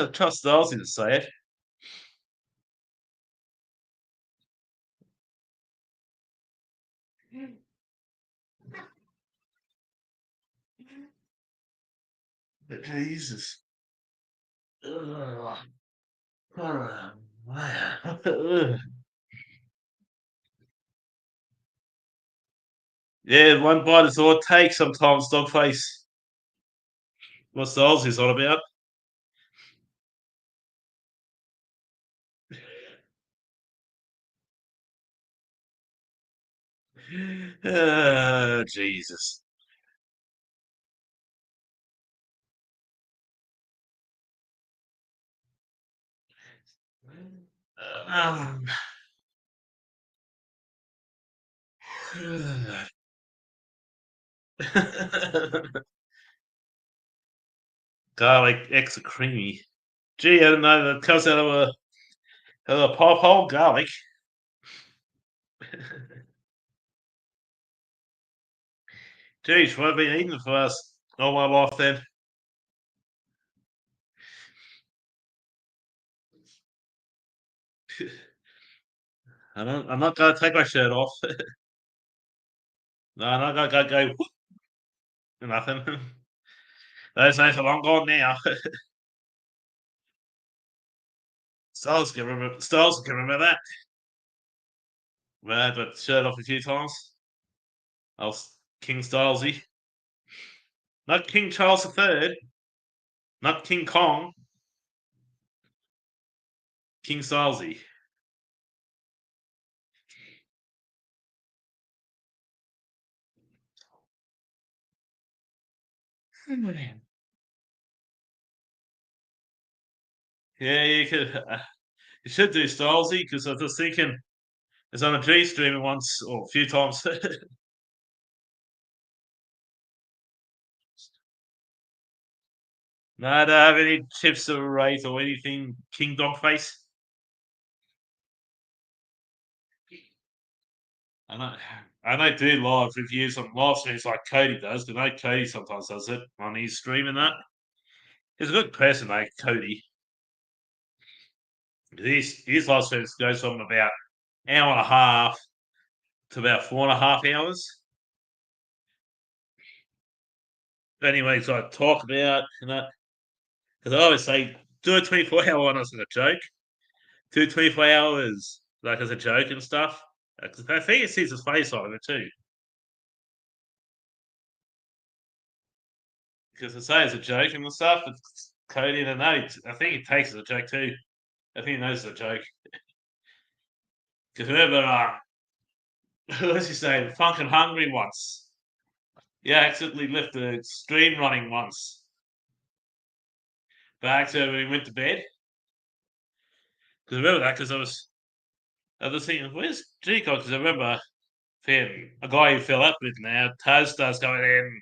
Trust Darcy to say it. Jesus. Ugh. Yeah, one bite is all it takes sometimes, Dogface. What's the Aussies all about? Jesus. Um, Garlic extra creamy. Gee, I don't know. That comes out of a pop hole garlic. Geez, what have I been eating for us all my life then? I'm not going to take my shirt off. No, I'm not going to go whoop, nothing. Those days are long gone now. Styles can remember that. Well, I had my shirt off a few times. I was King Stylesy. Not King Charles III, not King Kong, King Stylesy. Yeah, you should do Stylesy because I was just thinking it's on a G streaming once or a few times. No, I don't have any tips or rate or anything. King Dogface. I know, I don't do live reviews on live streams like Cody does. I know Cody sometimes does it on his stream and that. He's a good person, though, Cody. His live streams goes from about hour and a half to about 4.5 hours. Anyways, I talk about, because I always say, do a 24-hour one as a joke. Do 24 hours, like as a joke and stuff. 'Cause I think it sees his face on it too. Because I say it's a joke and stuff, it's Cody and I know, I think he takes it as a joke too. I think he knows it's a joke. Because remember, what's he saying? Funk and Hungry once. Yeah, accidentally left the stream running once. But actually, when he went to bed, because I remember that, because I was thinking, where's Chico? Because I remember him, a guy who fell up with now, Taz starts going in,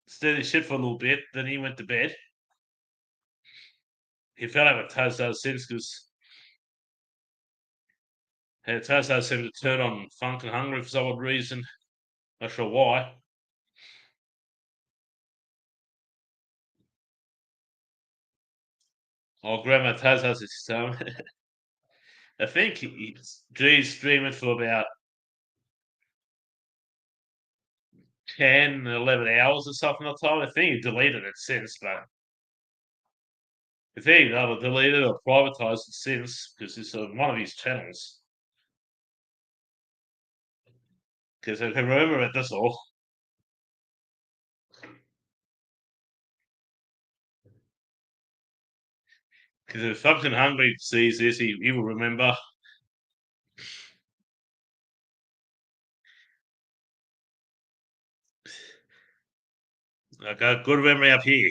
steady shit for a little bit, then he went to bed. He fell out with Taz does since because Taz does seem to turn on Funk and Hungry for some odd reason. Not sure why. Oh, Grandma Taz has his I think G's streaming for about 10, 11 hours or something at the time. I think he deleted it since, but I think he either deleted or privatized it since because it's on one of his channels. Because I can remember it, that's all. Because if Something Hungry sees this, he will remember. I got good memory up here.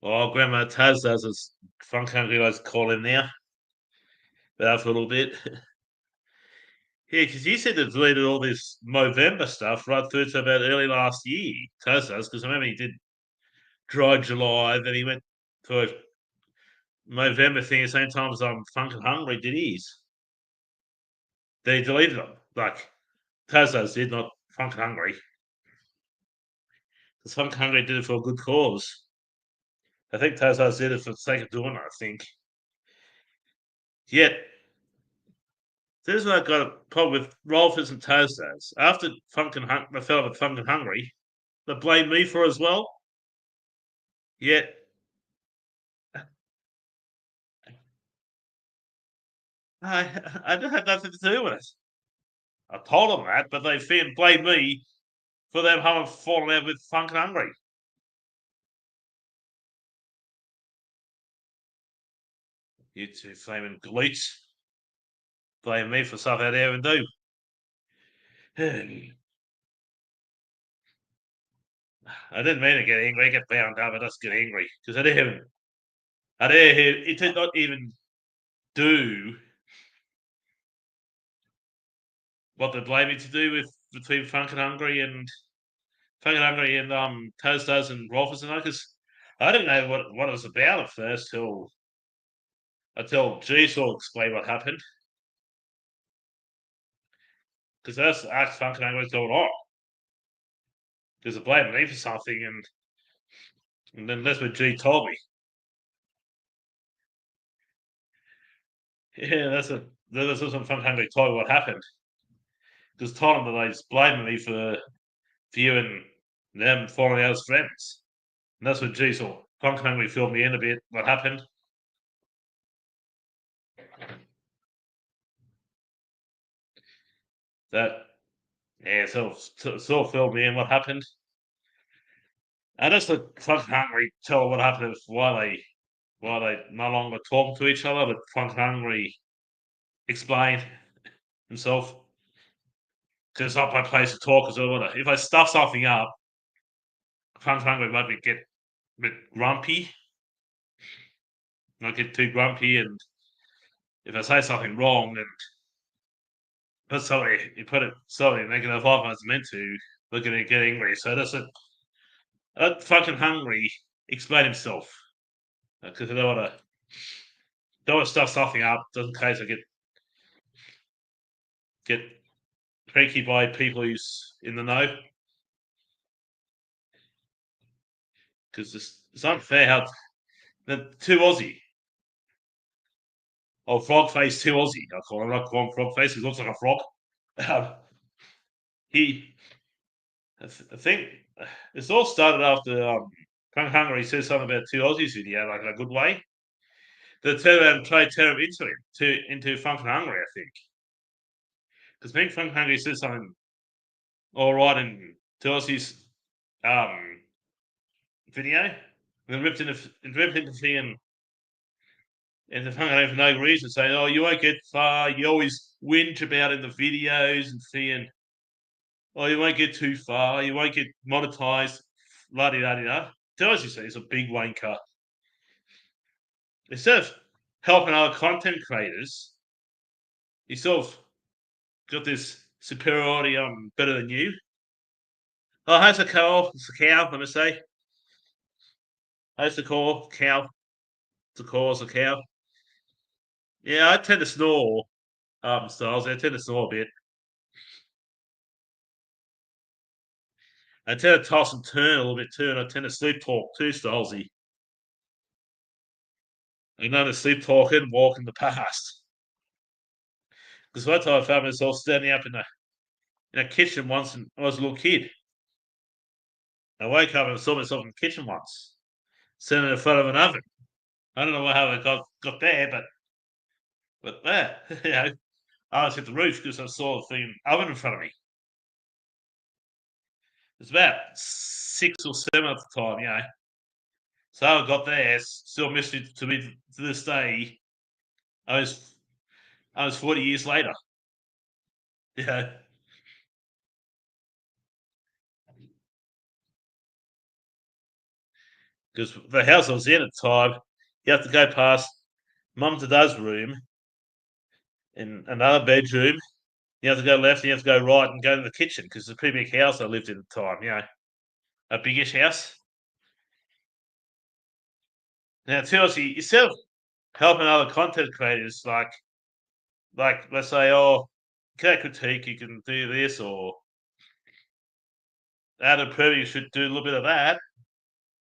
Oh, Grandma Taz does his Funk Hungry likes to call in now. But after a little bit. Yeah, because you said they deleted all this Movember stuff right through to about early last year. Taz does, because I remember he did Dry July, then he went for a Movember thing at the same time as Funk and Hungry did his. They deleted them. Like Taz did, not Funk and Hungry. Because Funk and Hungry did it for a good cause. I think Taz did it for the sake of doing it, I think. Yet, this is what I got a problem with Rolfers and Taz. After Funk and I fell with Funk and Hungry, they blame me for as well. Yet I don't have nothing to do with it. I told them that, but they blame me for them having fallen out with Funk and Hungry. You two flaming glutes blame me for stuff I didn't even do. I didn't mean to get angry, get bound up, I just get angry because he did not even do what they blame me to do with between Funk and Hungry and Toasters and Rolfers and I, because I didn't know what it was about at first until G-Saw explained what happened. Because I just asked Funk and Hungry what's going on. Because they blamed me for something, and then that's what G told me. Yeah, that's what Funk and Hungry told me what happened. Because told him that they just blaming me for you and them falling out as friends. And that's what G saw. Funk and Hungry filled me in a bit what happened. That yeah, so filled me in what happened. And just let Funk and Hungry tell what happened, why they no longer talk to each other, but Funk and Hungry explained himself. Because it's not my place to talk as well. If I stuff something up, Funk and Hungry might get a bit grumpy. Not get too grumpy, and if I say something wrong, then you put it sorry negative off as meant to, look at it get angry. So that's it. Fucking hungry. Explain himself because I don't want to stuff something up just in case I get cranky by people who's in the know. Because it's unfair how the two Aussie. Oh, frog face, two Aussie. I call him. I call him frog face. He looks like a frog. Um, he, I think, it's all started after Kung Hungry says something about two Aussies video, like in a good way. They turn around and try to turn him into Funk and Hungry, I think. Because Pink Funk and Hungry says something all right in Telsey's um, video, and then ripped into seeing and the Funk and Hungry for no reason, saying, "Oh, you won't get far. You always whinge about in the videos and seeing, oh, you won't get too far. You won't get monetized." La di da di da. Telsey says he's a big wanker. Instead of helping other content creators, he sort of got this superiority. I'm better than you. Oh, how's the cow? It's a cow. Let me say. How's the call? Cow. The cause a cow. Yeah, I tend to snore. Styles. I tend to snore a bit. I tend to toss and turn a little bit too, and I tend to sleep talk too, Stylesy. I know to sleep talk and walk in the past. Because one time I found myself standing up in a kitchen once, and I was a little kid. I woke up and saw myself in the kitchen once, standing in front of an oven. I don't know how I got there, but there, I was hit the roof because I saw the thing oven in front of me. It's about 6 or 7 at the time, So I got there, still mystery to me to this day. I was I was 40 years later. Yeah, because the house I was in at the time, you have to go past mum to dad's room in another bedroom. You have to go left, and you have to go right, and go to the kitchen because it's a pretty big house I lived in at the time. A biggish house. Now, seriously, instead of helping other content creators, let's say, oh, okay, critique, you can do this, or Adam Purdy should do a little bit of that.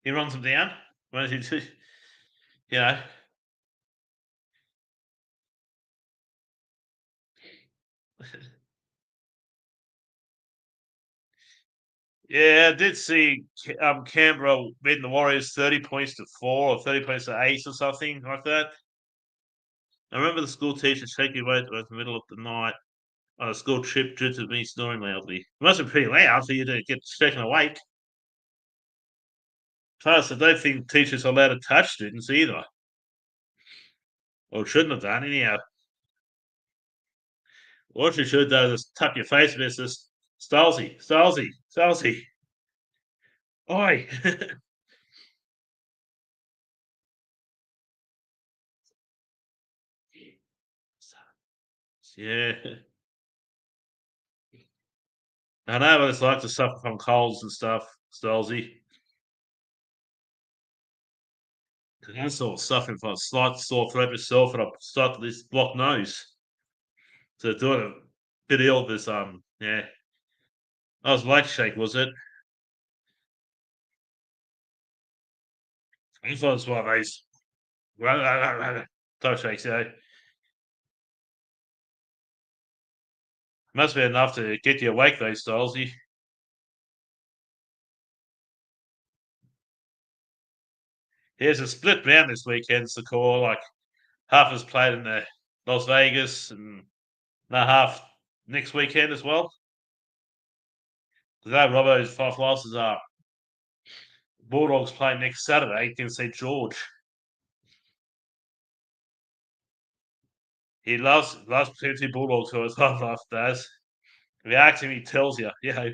He runs them down. When he, you know, Yeah, I did see Canberra beating the Warriors 30 points to 4 or 30 points to 8 or something like that. I remember the school teacher taking me away in the middle of the night on a school trip due to me snoring loudly. It must have been pretty loud for you to get shaken awake. Plus, I don't think teachers are allowed to touch students either, or shouldn't have done anyhow. What you should do is tap your face with this Stolzy, Stolzy, Stolzy. Oi! Yeah. I know what it's like to suffer from colds and stuff, Stolzy. I'm sort of suffering from a slight sore throat myself, and I've started this blocked nose. So doing a bit ill this yeah. I was late shake, was it? I thought it was one of those toe shakes, yeah. Must be enough to get you awake though, Stolzy. Here's a split round this weekend, Secor. Like half is played in the Las Vegas and the half next weekend as well. Today, Robbo's 5 losses are Bulldogs play next Saturday against St George. He loves plenty Bulldogs who his love does. If you ask him, he tells you. You know,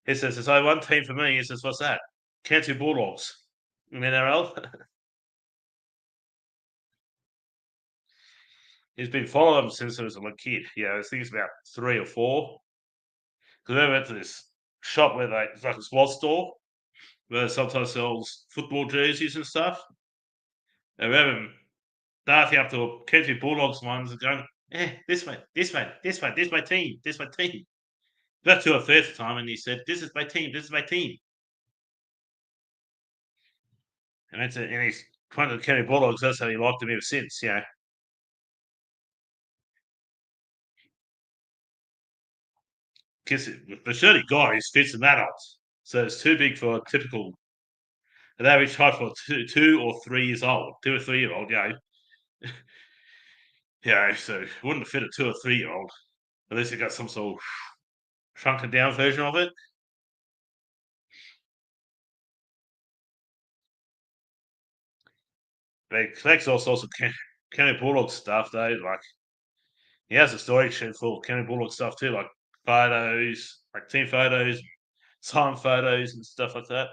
he says, "There's only one team for me." He says, "What's that?" Canterbury Bulldogs in the NRL. He's been following them since he was a little kid. You know, I think it's about 3 or 4. Because we went to this shop where it's like a sports store where they sometimes sells football jerseys and stuff. And we have him darting up to a Canterbury Bulldogs ones and going, this one, this one, this one, this is my team, this is my team. About 2 or 3 time, and he said, "This is my team, this is my team." And he's pointed to the Canterbury Bulldogs. That's how he liked them ever since. You know, because the shirt he got is fits an adult, so it's too big for a typical an average height for 2 or 3 years old, 2 or 3 year old. So it wouldn't have fit a 2 or 3 year old unless you got some sort of shrunken down version of it. They collects all sorts of Canterbury Bulldog stuff though. Like he has a storage shed full of Canterbury Bulldog stuff too, like photos, like team photos, time photos, and stuff like that.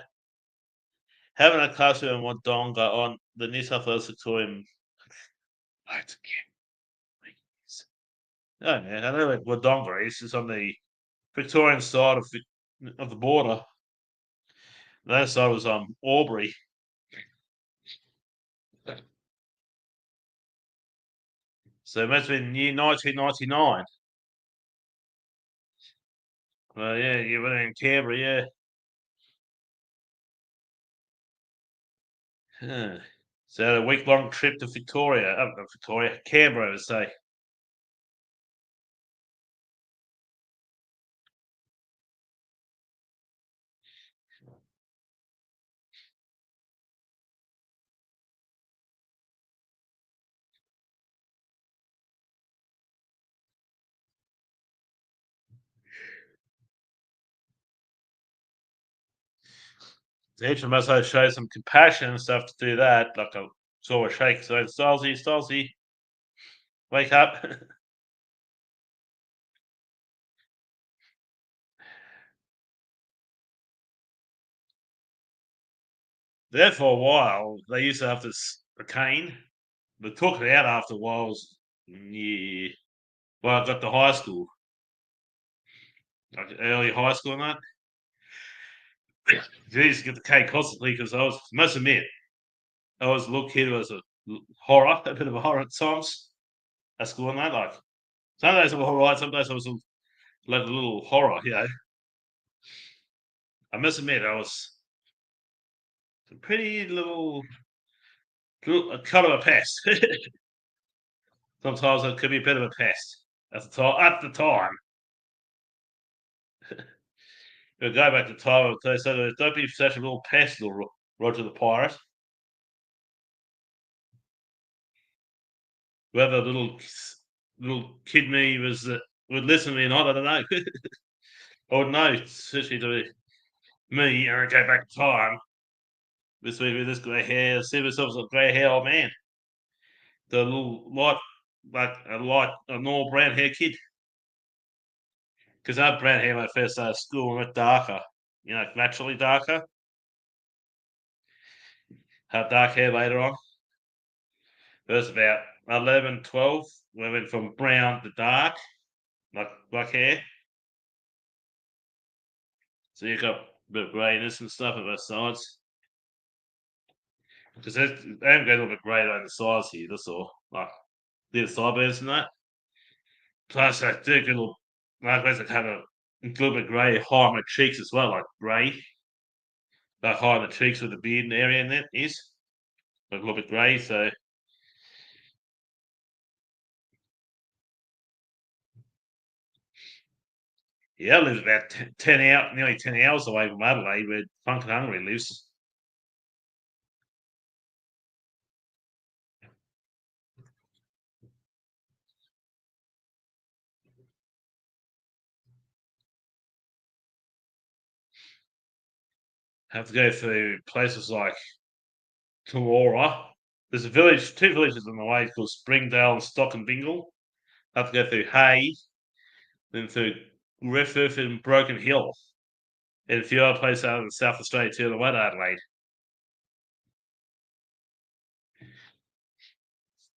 Having a classroom in Wodonga on the New South Wales Victorian. Oh man, I know where Wodonga is. It's on the Victorian side of the border. The other side was Albury. So it must have been year 1999. Well, yeah, you were in Canberra, yeah. Huh. So a week-long trip to Victoria, not Victoria, Canberra, I would say. So each must have show some compassion and stuff to do that. Like I saw a shake, so Stolzy, Stolzy, wake up. There for a while, they used to have this a cane. They took it out after a while. Yeah. Well, I got to high school, like early high school and that. I used to get the cane constantly because must admit, I was a little kid. It was a horror, a bit of a horror at times at school and that. Like some days I was all right, some days I was like a little horror. I must admit, I was a pretty little kind of a pest. Sometimes I could be a bit of a pest at the time. We'll go back to time. So don't be such a little pest, little Roger the Pirate. Whether little kid me would listen to me or not, I don't know. I would know, especially to me, go back in time. With this grey hair, see myself as a grey hair old man. The little a normal brown hair kid. Because I had brown hair when I first started school and went darker. Naturally darker. Had dark hair later on. First about 11, 12, we went from brown to dark, like black hair. So you got a bit of greyness and stuff on both sides. Because I am getting a little bit grey on the sides here, that's all. Like the sideburns and that. Plus, I do get a little, like, I have a little bit grey high on my cheeks as well, like grey. Like high on the cheeks with the beard and area in that is. Like a little bit grey, so. Yeah, I live about 10 out, nearly 10 hours away from Adelaide, where Funkin' Hungry lives. Have to go through places like Toowoomba. There's two villages on the way called Springdale and Stock and Bingle. Have to go through Hay, then through Griffith and Broken Hill, and a few other places out in South Australia too, the way to Adelaide.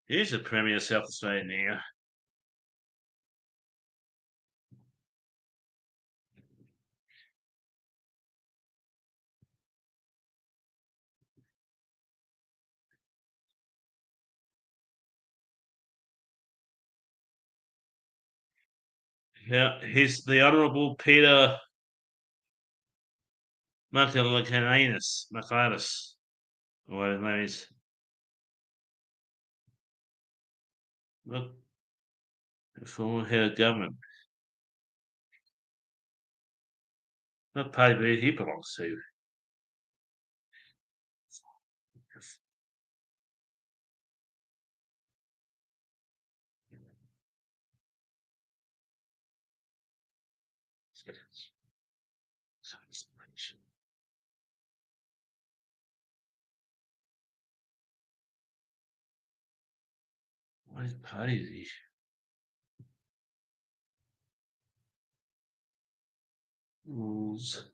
Here's the Premier of South Australia now. Now, he's the Honourable Peter Maclanus, or whatever his name is. Look, the former head of government. What party he belongs to? What party is he? Rules.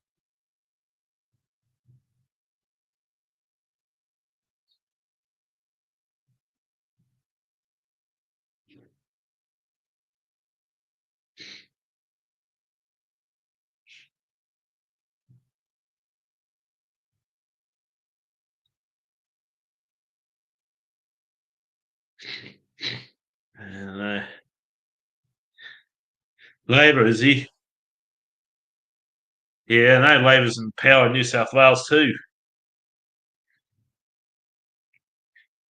And Labor, is he? Yeah, no, Labor's in power in New South Wales too.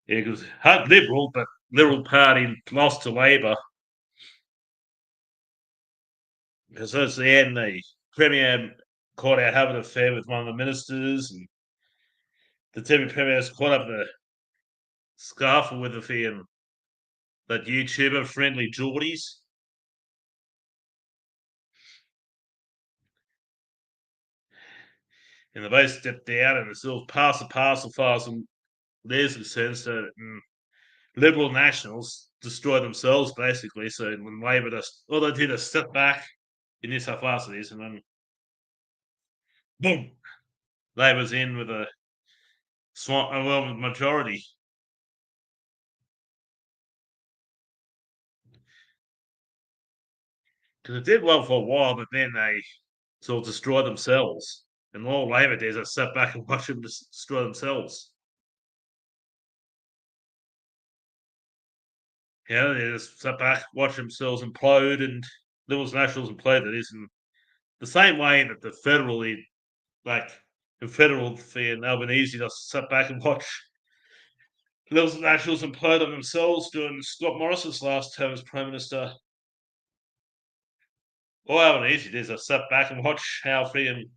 Yeah, because Liberal, but Liberal Party lost to Labor. Because that's the end, the Premier caught out having an affair with one of the ministers, and the Deputy Premier's caught up in a scuffle with that YouTuber, Friendly Geordies. And they both stepped down, and it's all pass the parcel far from their concerned. So Liberal Nationals destroy themselves, basically. So when Labor just, all they did is step back in New South Wales, it is, and then boom, Labor's in with a overwhelming majority. Because it did well for a while, but then they sort of destroy themselves. And all Labor did is step back and watch them destroy themselves. Yeah, they just step back, watch themselves implode, and Liberals Nationals implode. That is in the same way that the federally, like the federal and Albanese, just sat back and watch Liberals Nationals implode on themselves during Scott Morrison's last term as Prime Minister. All Albanese did is I sat back and watch how freaking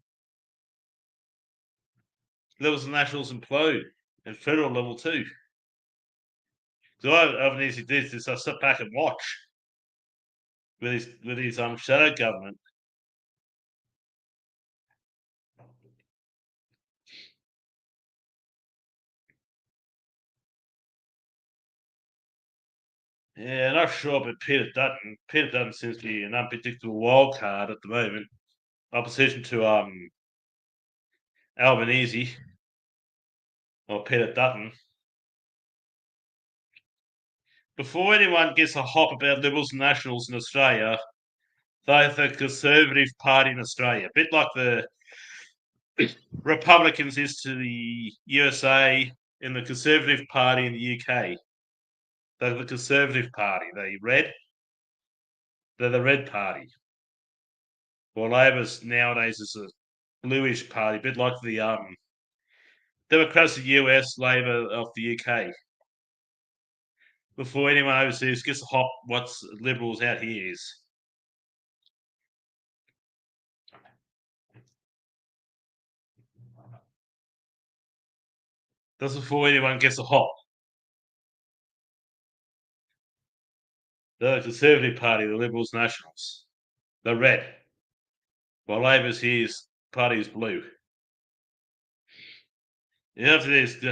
Liberals and Nationals implode at federal level too. So all Albanese did is I sat back and watch with his shadow government. Yeah, not sure about Peter Dutton. Peter Dutton seems to be an unpredictable wild card at the moment. Opposition to Albanese or Peter Dutton. Before anyone gets a hop about Liberals and Nationals in Australia, they're the Conservative Party in Australia, a bit like the Republicans is to the USA and the Conservative Party in the UK. They're the Conservative Party. They're the Red Party. Well, Labor's nowadays is a bluish party, a bit like the Democrats of the US, Labor of the UK. Before anyone overseas gets a hop, what's Liberals out here is. That's before anyone gets a hop. The Conservative Party, the Liberals Nationals, the red. While Labor's here's party is blue. The answer is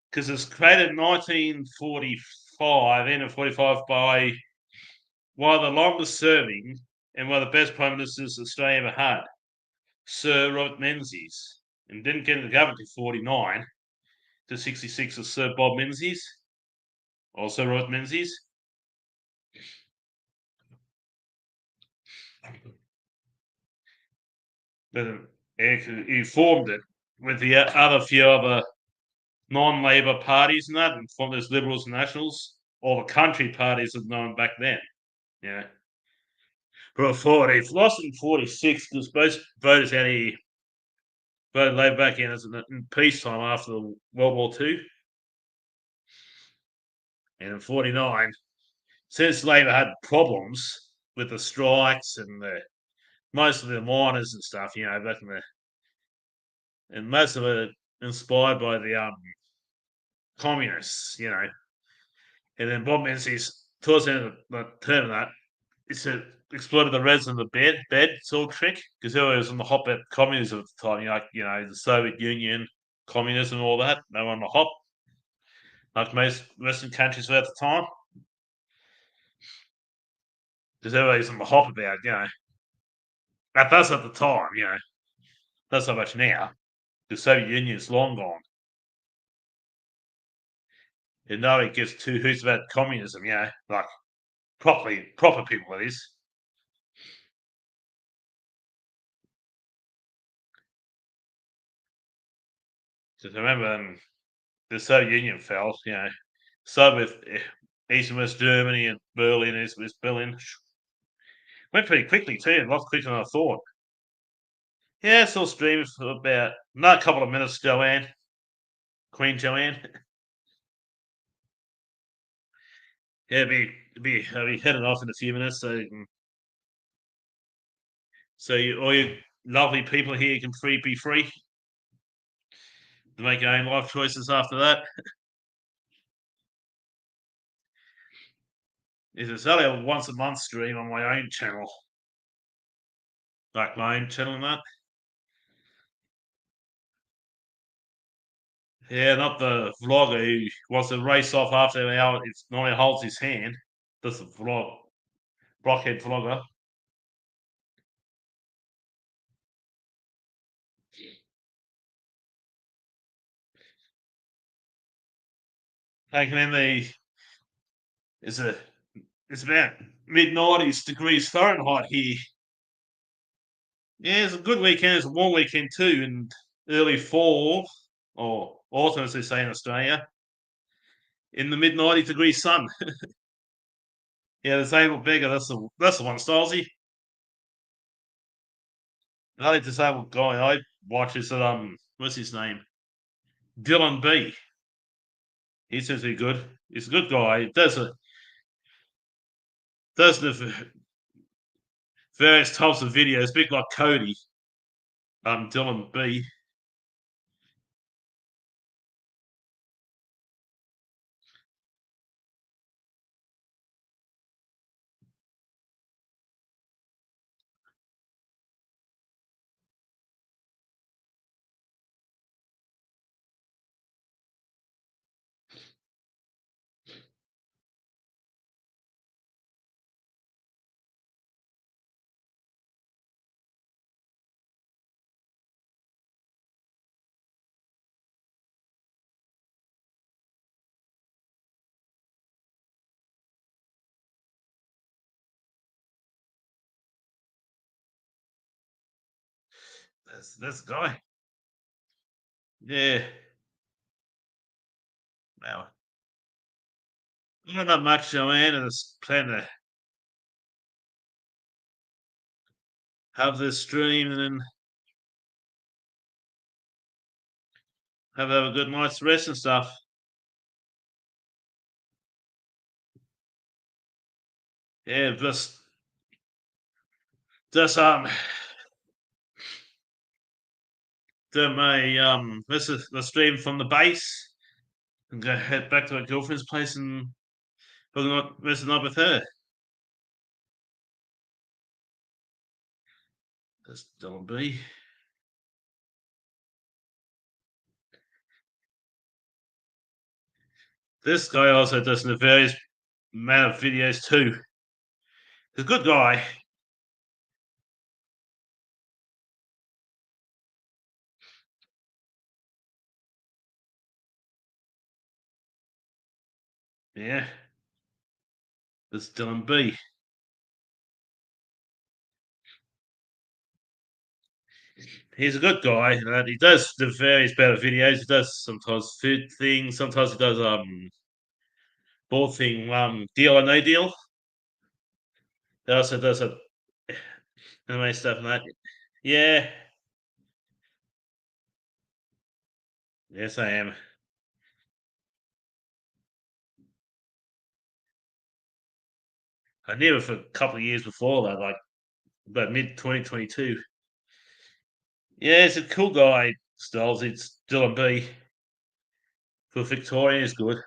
because it's created in 1945, end of 45, by one of the longest serving and one of the best prime ministers Australia ever had, Sir Robert Menzies, and didn't get into government until 49 to 66 as Sir Bob Menzies, also Robert Menzies. But he formed it with the other few other non-Labor parties and that, and formed as Liberals and Nationals, all the country parties as known back then. Yeah. But before he lost in 46 because most voters out here voted Labor back in as in peacetime after World War II. And in 49, since Labor had problems with the strikes and most of the miners and stuff, back in and most of it inspired by the communists, And then Bob Menzies, towards the end of the term of that, he said exploited the Reds in the bed sort of trick because he was on the hop at communism at the time. The Soviet Union, communism, and all that. They were on the hop, like most Western countries were at the time. Because everybody's on the hop about, that's at the time, not so much now. The Soviet Union is long gone. And nobody gives two hoots about communism, like proper people it is. Because remember the Soviet Union fell, started with East and West Germany and Berlin, East and West Berlin. Went pretty quickly too, a lot quicker than I thought. Yeah, still streaming for about another couple of minutes, Joanne. Queen Joanne. Yeah, I'll be heading off in a few minutes, so all you lovely people here can be free to make your own life choices after that. It's only a once a month stream on my own channel, like my own channel and that. Yeah, not the vlogger who wants to race off after an hour. It's normally holds his hand. That's the blockhead vlogger. Taking in it's a it's about mid-90s degrees Fahrenheit here. Yeah, it's a good weekend. It's a warm weekend too, and early fall or autumn, as they say in Australia, in the mid-90 degree sun. Yeah, the disabled beggar. That's the one, Stylesy. The only disabled guy I watch is what's his name? Dylan B. He seems to be good. He's a good guy. Does the various types of videos, big like Cody, Dylan B. That's this guy. Yeah. Wow. Not much, Joanne. I just plan to have this stream and then have a good night's rest and stuff. Yeah, just do my this is the stream from the base and go head back to my girlfriend's place and we're not messing up with her. That's Dylan B. This guy also does the various amount of videos too. He's a good guy. Yeah. That's Dylan B. He's a good guy, and he does the various better videos. He does sometimes food things, sometimes he does board thing, deal or no deal. He also does a anime stuff and that. Yeah. Yes I am. I knew him for a couple of years before that, like about mid 2022. Yeah, he's a cool guy, Styles. It's Dylan B. For Victoria is good.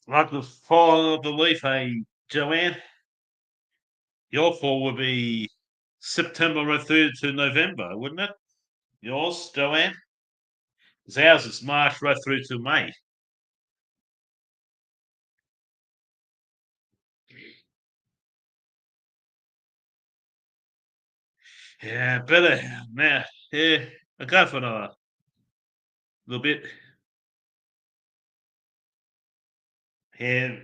Like the fall of the leaf, hey, Joanne? Your fall would be September right through to November, wouldn't it? Yours, Joanne? 'Cause ours is March right through to May. Yeah, better now. Yeah, I'll go for another little bit. Yeah,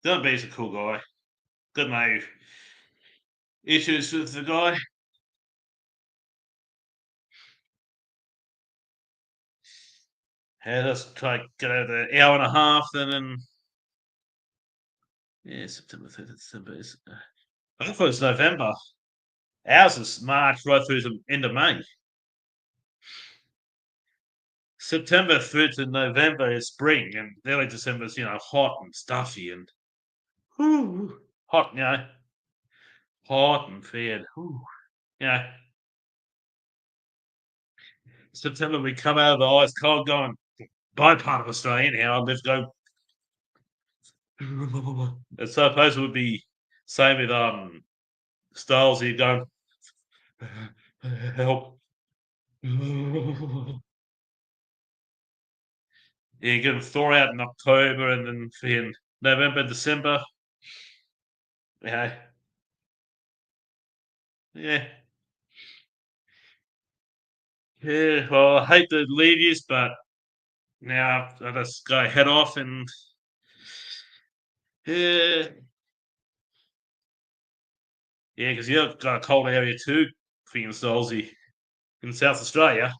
Dylan B's a cool guy. Got no issues with the guy. Yeah, let's try to get over the hour and a half, then yeah, September 30th, December is. I thought it's November. Ours is March right through to end of May. September through to November is spring, and early December is hot and stuffy and whew, hot, hot and fair. Whew, you know, September we come out of the ice cold, going by part of Australia anyhow. Let's go. I suppose it would be same with Styles here going help. Yeah, you get them thaw out in October and then in November, December. Yeah, yeah, yeah. Well, I hate to leave you, but now I just go head off and yeah, yeah, because you've got a cold area too for yourselves in South Australia.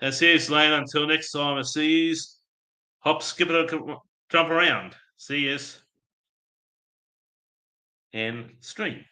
And see you later. Until next time, I see you. Hop, skip it, jump around. See you and stream.